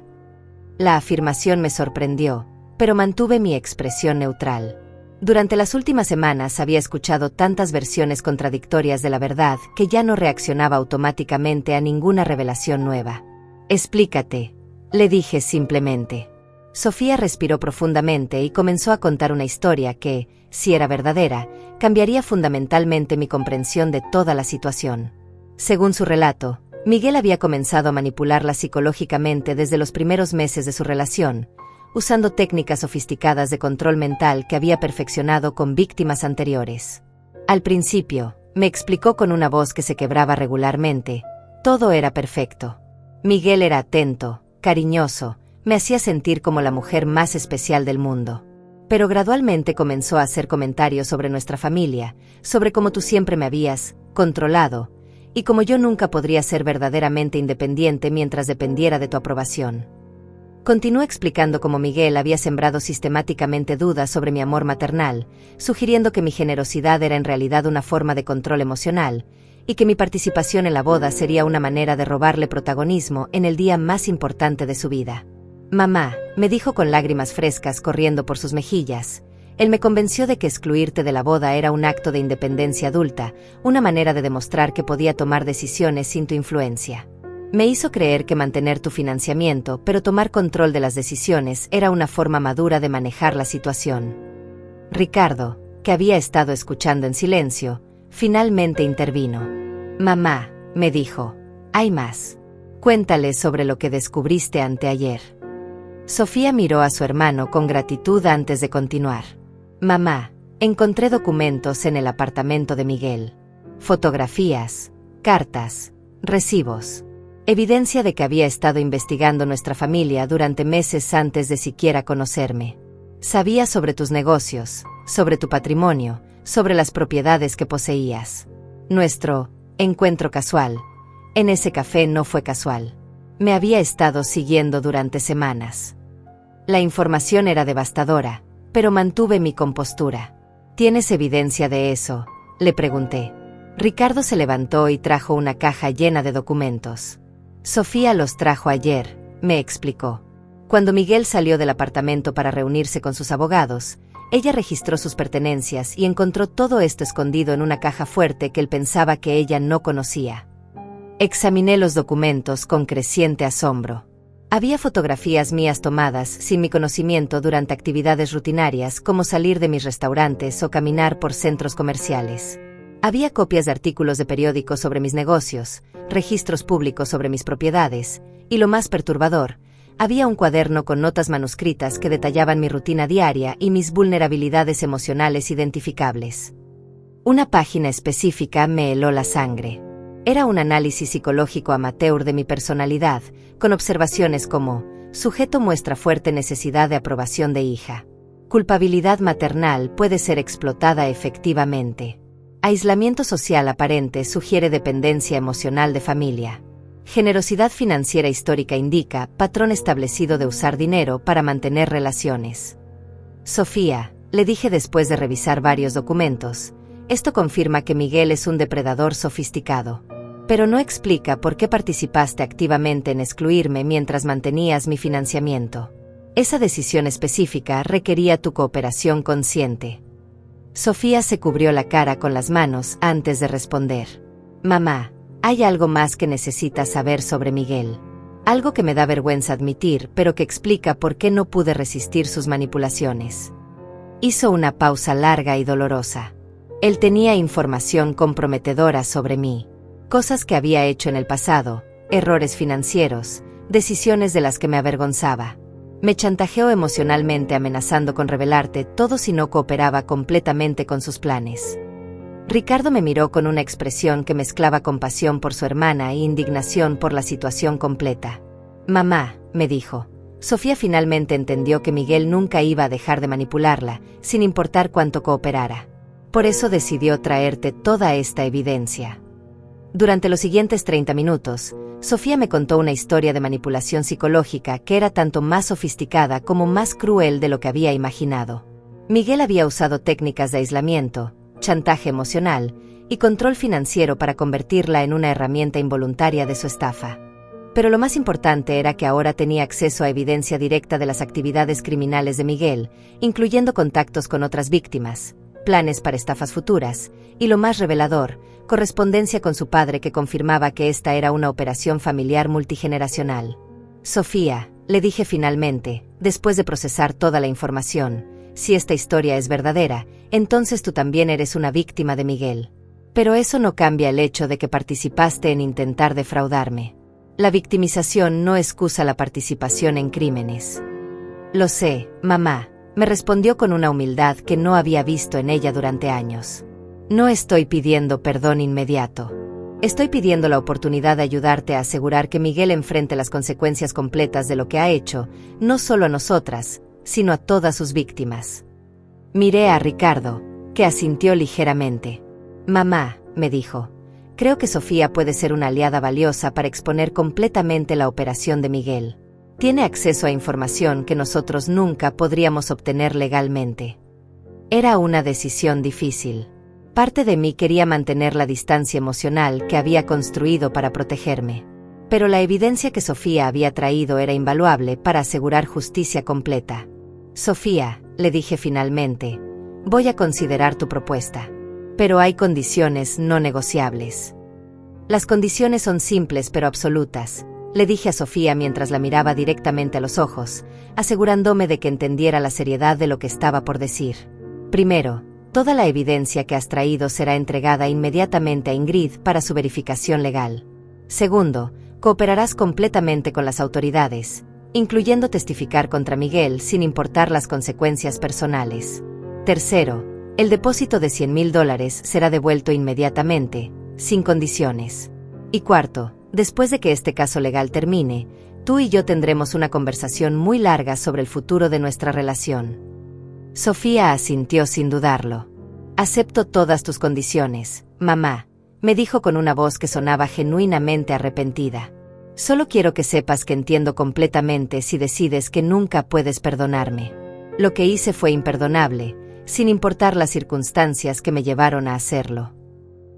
La afirmación me sorprendió, pero mantuve mi expresión neutral. Durante las últimas semanas había escuchado tantas versiones contradictorias de la verdad que ya no reaccionaba automáticamente a ninguna revelación nueva. «Explícate», le dije simplemente. Sofía respiró profundamente y comenzó a contar una historia que, si era verdadera, cambiaría fundamentalmente mi comprensión de toda la situación. Según su relato, Miguel había comenzado a manipularla psicológicamente desde los primeros meses de su relación, usando técnicas sofisticadas de control mental que había perfeccionado con víctimas anteriores. Al principio, me explicó con una voz que se quebraba regularmente, todo era perfecto. Miguel era atento, cariñoso, me hacía sentir como la mujer más especial del mundo. Pero gradualmente comenzó a hacer comentarios sobre nuestra familia, sobre cómo tú siempre me habías controlado, y cómo yo nunca podría ser verdaderamente independiente mientras dependiera de tu aprobación. Continuó explicando cómo Miguel había sembrado sistemáticamente dudas sobre mi amor maternal, sugiriendo que mi generosidad era en realidad una forma de control emocional, y que mi participación en la boda sería una manera de robarle protagonismo en el día más importante de su vida. «Mamá», me dijo con lágrimas frescas corriendo por sus mejillas, él me convenció de que excluirte de la boda era un acto de independencia adulta, una manera de demostrar que podía tomar decisiones sin tu influencia. Me hizo creer que mantener tu financiamiento, pero tomar control de las decisiones, era una forma madura de manejar la situación. Ricardo, que había estado escuchando en silencio, finalmente intervino. «Mamá», me dijo, «hay más. Cuéntale sobre lo que descubriste anteayer». Sofía miró a su hermano con gratitud antes de continuar. «Mamá, encontré documentos en el apartamento de Miguel. Fotografías, cartas, recibos. Evidencia de que había estado investigando nuestra familia durante meses antes de siquiera conocerme. Sabía sobre tus negocios, sobre tu patrimonio, sobre las propiedades que poseías. Nuestro encuentro casual en ese café no fue casual. Me había estado siguiendo durante semanas». La información era devastadora, pero mantuve mi compostura. «¿Tienes evidencia de eso?», le pregunté. Ricardo se levantó y trajo una caja llena de documentos. «Sofía los trajo ayer», me explicó. Cuando Miguel salió del apartamento para reunirse con sus abogados, ella registró sus pertenencias y encontró todo esto escondido en una caja fuerte que él pensaba que ella no conocía. Examiné los documentos con creciente asombro. Había fotografías mías tomadas sin mi conocimiento durante actividades rutinarias como salir de mis restaurantes o caminar por centros comerciales. Había copias de artículos de periódicos sobre mis negocios, registros públicos sobre mis propiedades, y lo más perturbador, había un cuaderno con notas manuscritas que detallaban mi rutina diaria y mis vulnerabilidades emocionales identificables. Una página específica me heló la sangre. Era un análisis psicológico amateur de mi personalidad, con observaciones como: sujeto muestra fuerte necesidad de aprobación de hija. Culpabilidad maternal puede ser explotada efectivamente. Aislamiento social aparente sugiere dependencia emocional de familia. Generosidad financiera histórica indica patrón establecido de usar dinero para mantener relaciones. Sofía, le dije después de revisar varios documentos, esto confirma que Miguel es un depredador sofisticado. Pero no explica por qué participaste activamente en excluirme mientras mantenías mi financiamiento. Esa decisión específica requería tu cooperación consciente. Sofía se cubrió la cara con las manos antes de responder. Mamá, hay algo más que necesitas saber sobre Miguel. Algo que me da vergüenza admitir, pero que explica por qué no pude resistir sus manipulaciones. Hizo una pausa larga y dolorosa. Él tenía información comprometedora sobre mí. Cosas que había hecho en el pasado, errores financieros, decisiones de las que me avergonzaba. Me chantajeó emocionalmente amenazando con revelarte todo si no cooperaba completamente con sus planes. Ricardo me miró con una expresión que mezclaba compasión por su hermana e indignación por la situación completa. Mamá, me dijo, Sofía finalmente entendió que Miguel nunca iba a dejar de manipularla, sin importar cuánto cooperara. Por eso decidió traerte toda esta evidencia. Durante los siguientes 30 minutos, Sofía me contó una historia de manipulación psicológica que era tanto más sofisticada como más cruel de lo que había imaginado. Miguel había usado técnicas de aislamiento, chantaje emocional y control financiero para convertirla en una herramienta involuntaria de su estafa. Pero lo más importante era que ahora tenía acceso a evidencia directa de las actividades criminales de Miguel, incluyendo contactos con otras víctimas, planes para estafas futuras, y lo más revelador, correspondencia con su padre que confirmaba que esta era una operación familiar multigeneracional. Sofía, le dije finalmente, después de procesar toda la información, si esta historia es verdadera, entonces tú también eres una víctima de Miguel. Pero eso no cambia el hecho de que participaste en intentar defraudarme. La victimización no excusa la participación en crímenes. Lo sé, mamá, me respondió con una humildad que no había visto en ella durante años. No estoy pidiendo perdón inmediato. Estoy pidiendo la oportunidad de ayudarte a asegurar que Miguel enfrente las consecuencias completas de lo que ha hecho, no solo a nosotras, sino a todas sus víctimas. Miré a Ricardo, que asintió ligeramente. Mamá, me dijo, creo que Sofía puede ser una aliada valiosa para exponer completamente la operación de Miguel. Tiene acceso a información que nosotros nunca podríamos obtener legalmente. Era una decisión difícil. Parte de mí quería mantener la distancia emocional que había construido para protegerme. Pero la evidencia que Sofía había traído era invaluable para asegurar justicia completa. Sofía, le dije finalmente, voy a considerar tu propuesta. Pero hay condiciones no negociables. Las condiciones son simples pero absolutas, le dije a Sofía mientras la miraba directamente a los ojos, asegurándome de que entendiera la seriedad de lo que estaba por decir. Primero, toda la evidencia que has traído será entregada inmediatamente a Ingrid para su verificación legal. Segundo, cooperarás completamente con las autoridades, incluyendo testificar contra Miguel sin importar las consecuencias personales. Tercero, el depósito de $100,000 será devuelto inmediatamente, sin condiciones. Y cuarto, después de que este caso legal termine, tú y yo tendremos una conversación muy larga sobre el futuro de nuestra relación. Sofía asintió sin dudarlo. Acepto todas tus condiciones, mamá, me dijo con una voz que sonaba genuinamente arrepentida. Solo quiero que sepas que entiendo completamente si decides que nunca puedes perdonarme. Lo que hice fue imperdonable, sin importar las circunstancias que me llevaron a hacerlo.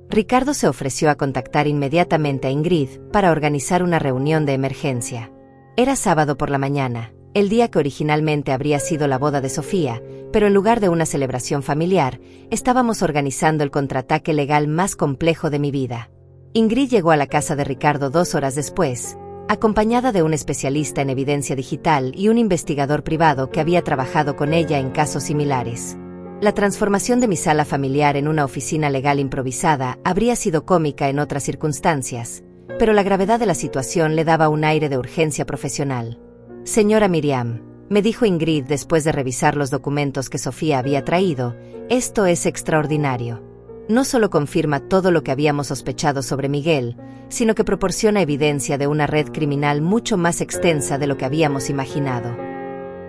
Ricardo se ofreció a contactar inmediatamente a Ingrid para organizar una reunión de emergencia. Era sábado por la mañana, el día que originalmente habría sido la boda de Sofía, pero en lugar de una celebración familiar, estábamos organizando el contraataque legal más complejo de mi vida. Ingrid llegó a la casa de Ricardo 2 horas después, acompañada de un especialista en evidencia digital y un investigador privado que había trabajado con ella en casos similares. La transformación de mi sala familiar en una oficina legal improvisada habría sido cómica en otras circunstancias, pero la gravedad de la situación le daba un aire de urgencia profesional. Señora Miriam, me dijo Ingrid después de revisar los documentos que Sofía había traído, esto es extraordinario. No solo confirma todo lo que habíamos sospechado sobre Miguel, sino que proporciona evidencia de una red criminal mucho más extensa de lo que habíamos imaginado.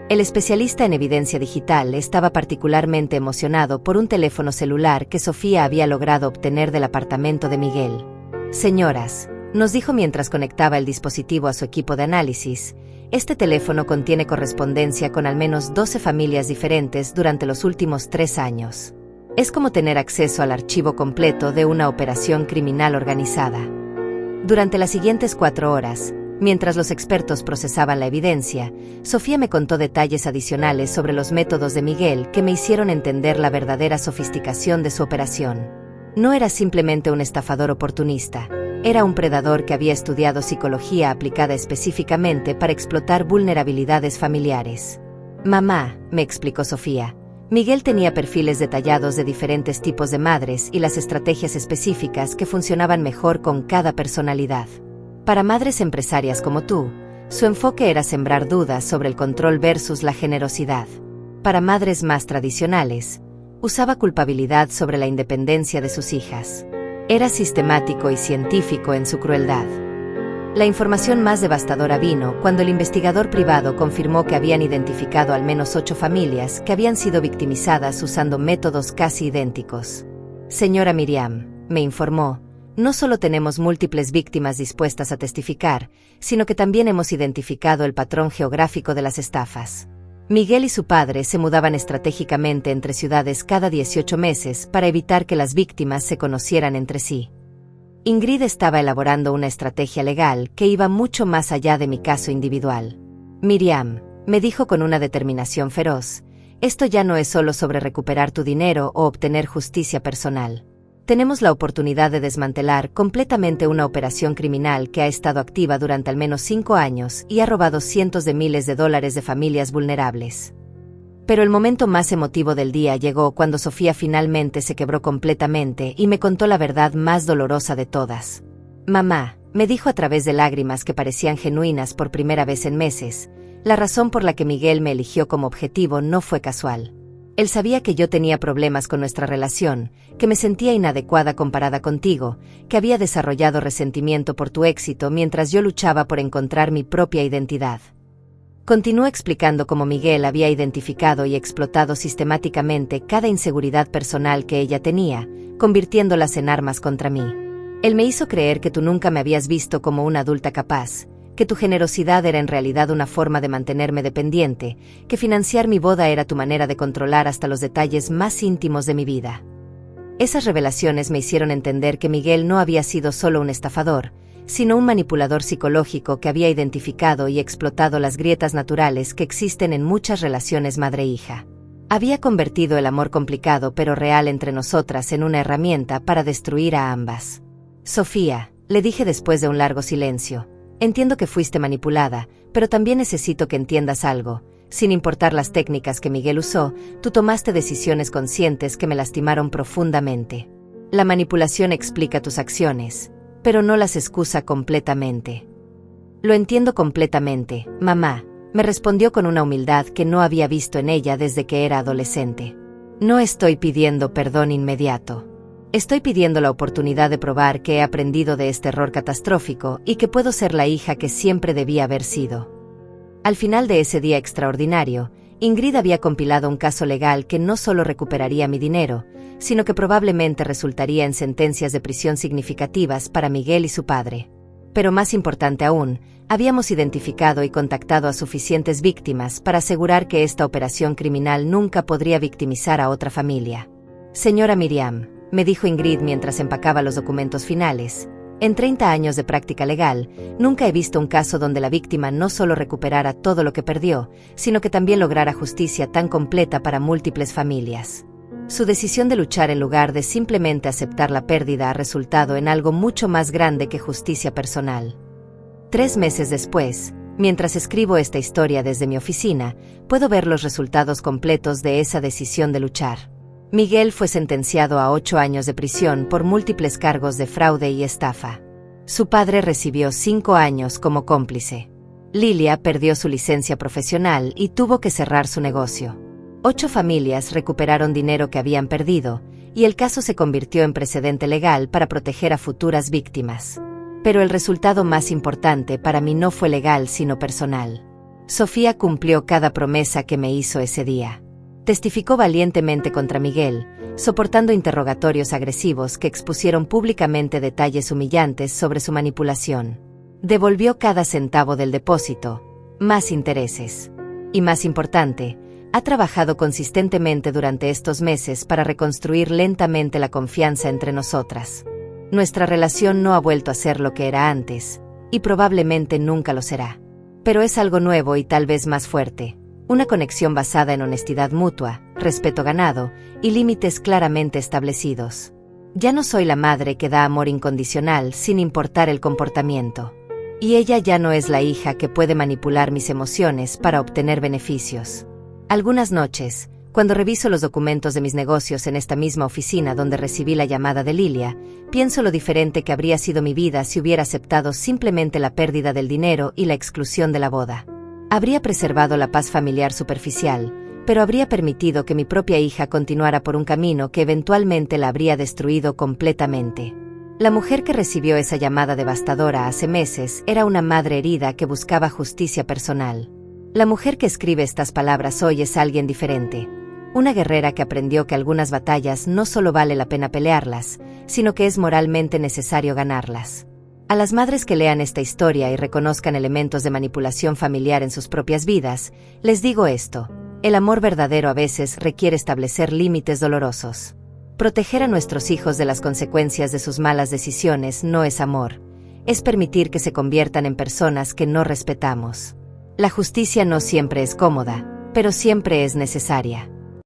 El especialista en evidencia digital estaba particularmente emocionado por un teléfono celular que Sofía había logrado obtener del apartamento de Miguel. Señoras, nos dijo mientras conectaba el dispositivo a su equipo de análisis, este teléfono contiene correspondencia con al menos 12 familias diferentes durante los últimos 3 años. Es como tener acceso al archivo completo de una operación criminal organizada. Durante las siguientes 4 horas, mientras los expertos procesaban la evidencia, Sofía me contó detalles adicionales sobre los métodos de Miguel que me hicieron entender la verdadera sofisticación de su operación. No era simplemente un estafador oportunista, era un predador que había estudiado psicología aplicada específicamente para explotar vulnerabilidades familiares. Mamá, me explicó Sofía, Miguel tenía perfiles detallados de diferentes tipos de madres y las estrategias específicas que funcionaban mejor con cada personalidad. Para madres empresarias como tú, su enfoque era sembrar dudas sobre el control versus la generosidad. Para madres más tradicionales, Usaba culpabilidad sobre la independencia de sus hijas. Era sistemático y científico en su crueldad. La información más devastadora vino cuando el investigador privado confirmó que habían identificado al menos 8 familias que habían sido victimizadas usando métodos casi idénticos. Señora Miriam, me informó, no solo tenemos múltiples víctimas dispuestas a testificar, sino que también hemos identificado el patrón geográfico de las estafas. Miguel y su padre se mudaban estratégicamente entre ciudades cada 18 meses para evitar que las víctimas se conocieran entre sí. Ingrid estaba elaborando una estrategia legal que iba mucho más allá de mi caso individual. Miriam, me dijo con una determinación feroz, esto ya no es solo sobre recuperar tu dinero o obtener justicia personal. Tenemos la oportunidad de desmantelar completamente una operación criminal que ha estado activa durante al menos 5 años y ha robado cientos de miles de dólares de familias vulnerables. Pero el momento más emotivo del día llegó cuando Sofía finalmente se quebró completamente y me contó la verdad más dolorosa de todas. Mamá, me dijo a través de lágrimas que parecían genuinas por primera vez en meses, la razón por la que Miguel me eligió como objetivo no fue casual. Él sabía que yo tenía problemas con nuestra relación, que me sentía inadecuada comparada contigo, que había desarrollado resentimiento por tu éxito mientras yo luchaba por encontrar mi propia identidad. Continuó explicando cómo Miguel había identificado y explotado sistemáticamente cada inseguridad personal que ella tenía, convirtiéndolas en armas contra mí. Él me hizo creer que tú nunca me habías visto como una adulta capaz, que tu generosidad era en realidad una forma de mantenerme dependiente, que financiar mi boda era tu manera de controlar hasta los detalles más íntimos de mi vida. Esas revelaciones me hicieron entender que Miguel no había sido solo un estafador, sino un manipulador psicológico que había identificado y explotado las grietas naturales que existen en muchas relaciones madre-hija. Había convertido el amor complicado pero real entre nosotras en una herramienta para destruir a ambas. Sofía, le dije después de un largo silencio, entiendo que fuiste manipulada, pero también necesito que entiendas algo. Sin importar las técnicas que Miguel usó, tú tomaste decisiones conscientes que me lastimaron profundamente. La manipulación explica tus acciones, pero no las excusa completamente. Lo entiendo completamente, mamá, me respondió con una humildad que no había visto en ella desde que era adolescente. No estoy pidiendo perdón inmediato. Estoy pidiendo la oportunidad de probar que he aprendido de este error catastrófico y que puedo ser la hija que siempre debía haber sido. Al final de ese día extraordinario, Ingrid había compilado un caso legal que no solo recuperaría mi dinero, sino que probablemente resultaría en sentencias de prisión significativas para Miguel y su padre. Pero más importante aún, habíamos identificado y contactado a suficientes víctimas para asegurar que esta operación criminal nunca podría victimizar a otra familia. Señora Miriam, me dijo Ingrid mientras empacaba los documentos finales, en 30 años de práctica legal, nunca he visto un caso donde la víctima no solo recuperara todo lo que perdió, sino que también lograra justicia tan completa para múltiples familias. Su decisión de luchar en lugar de simplemente aceptar la pérdida ha resultado en algo mucho más grande que justicia personal. 3 meses después, mientras escribo esta historia desde mi oficina, puedo ver los resultados completos de esa decisión de luchar. Miguel fue sentenciado a 8 años de prisión por múltiples cargos de fraude y estafa. Su padre recibió 5 años como cómplice. Lilia perdió su licencia profesional y tuvo que cerrar su negocio. 8 familias recuperaron dinero que habían perdido, y el caso se convirtió en precedente legal para proteger a futuras víctimas. Pero el resultado más importante para mí no fue legal sino personal. Sofía cumplió cada promesa que me hizo ese día. Testificó valientemente contra Miguel, soportando interrogatorios agresivos que expusieron públicamente detalles humillantes sobre su manipulación. Devolvió cada centavo del depósito, más intereses. Y más importante, ha trabajado consistentemente durante estos meses para reconstruir lentamente la confianza entre nosotras. Nuestra relación no ha vuelto a ser lo que era antes, y probablemente nunca lo será. Pero es algo nuevo y tal vez más fuerte. Una conexión basada en honestidad mutua, respeto ganado y límites claramente establecidos. Ya no soy la madre que da amor incondicional sin importar el comportamiento. Y ella ya no es la hija que puede manipular mis emociones para obtener beneficios. Algunas noches, cuando reviso los documentos de mis negocios en esta misma oficina donde recibí la llamada de Lilia, pienso lo diferente que habría sido mi vida si hubiera aceptado simplemente la pérdida del dinero y la exclusión de la boda. Habría preservado la paz familiar superficial, pero habría permitido que mi propia hija continuara por un camino que eventualmente la habría destruido completamente. La mujer que recibió esa llamada devastadora hace meses era una madre herida que buscaba justicia personal. La mujer que escribe estas palabras hoy es alguien diferente. Una guerrera que aprendió que algunas batallas no solo vale la pena pelearlas, sino que es moralmente necesario ganarlas. A las madres que lean esta historia y reconozcan elementos de manipulación familiar en sus propias vidas, les digo esto: el amor verdadero a veces requiere establecer límites dolorosos. Proteger a nuestros hijos de las consecuencias de sus malas decisiones no es amor, es permitir que se conviertan en personas que no respetamos. La justicia no siempre es cómoda, pero siempre es necesaria.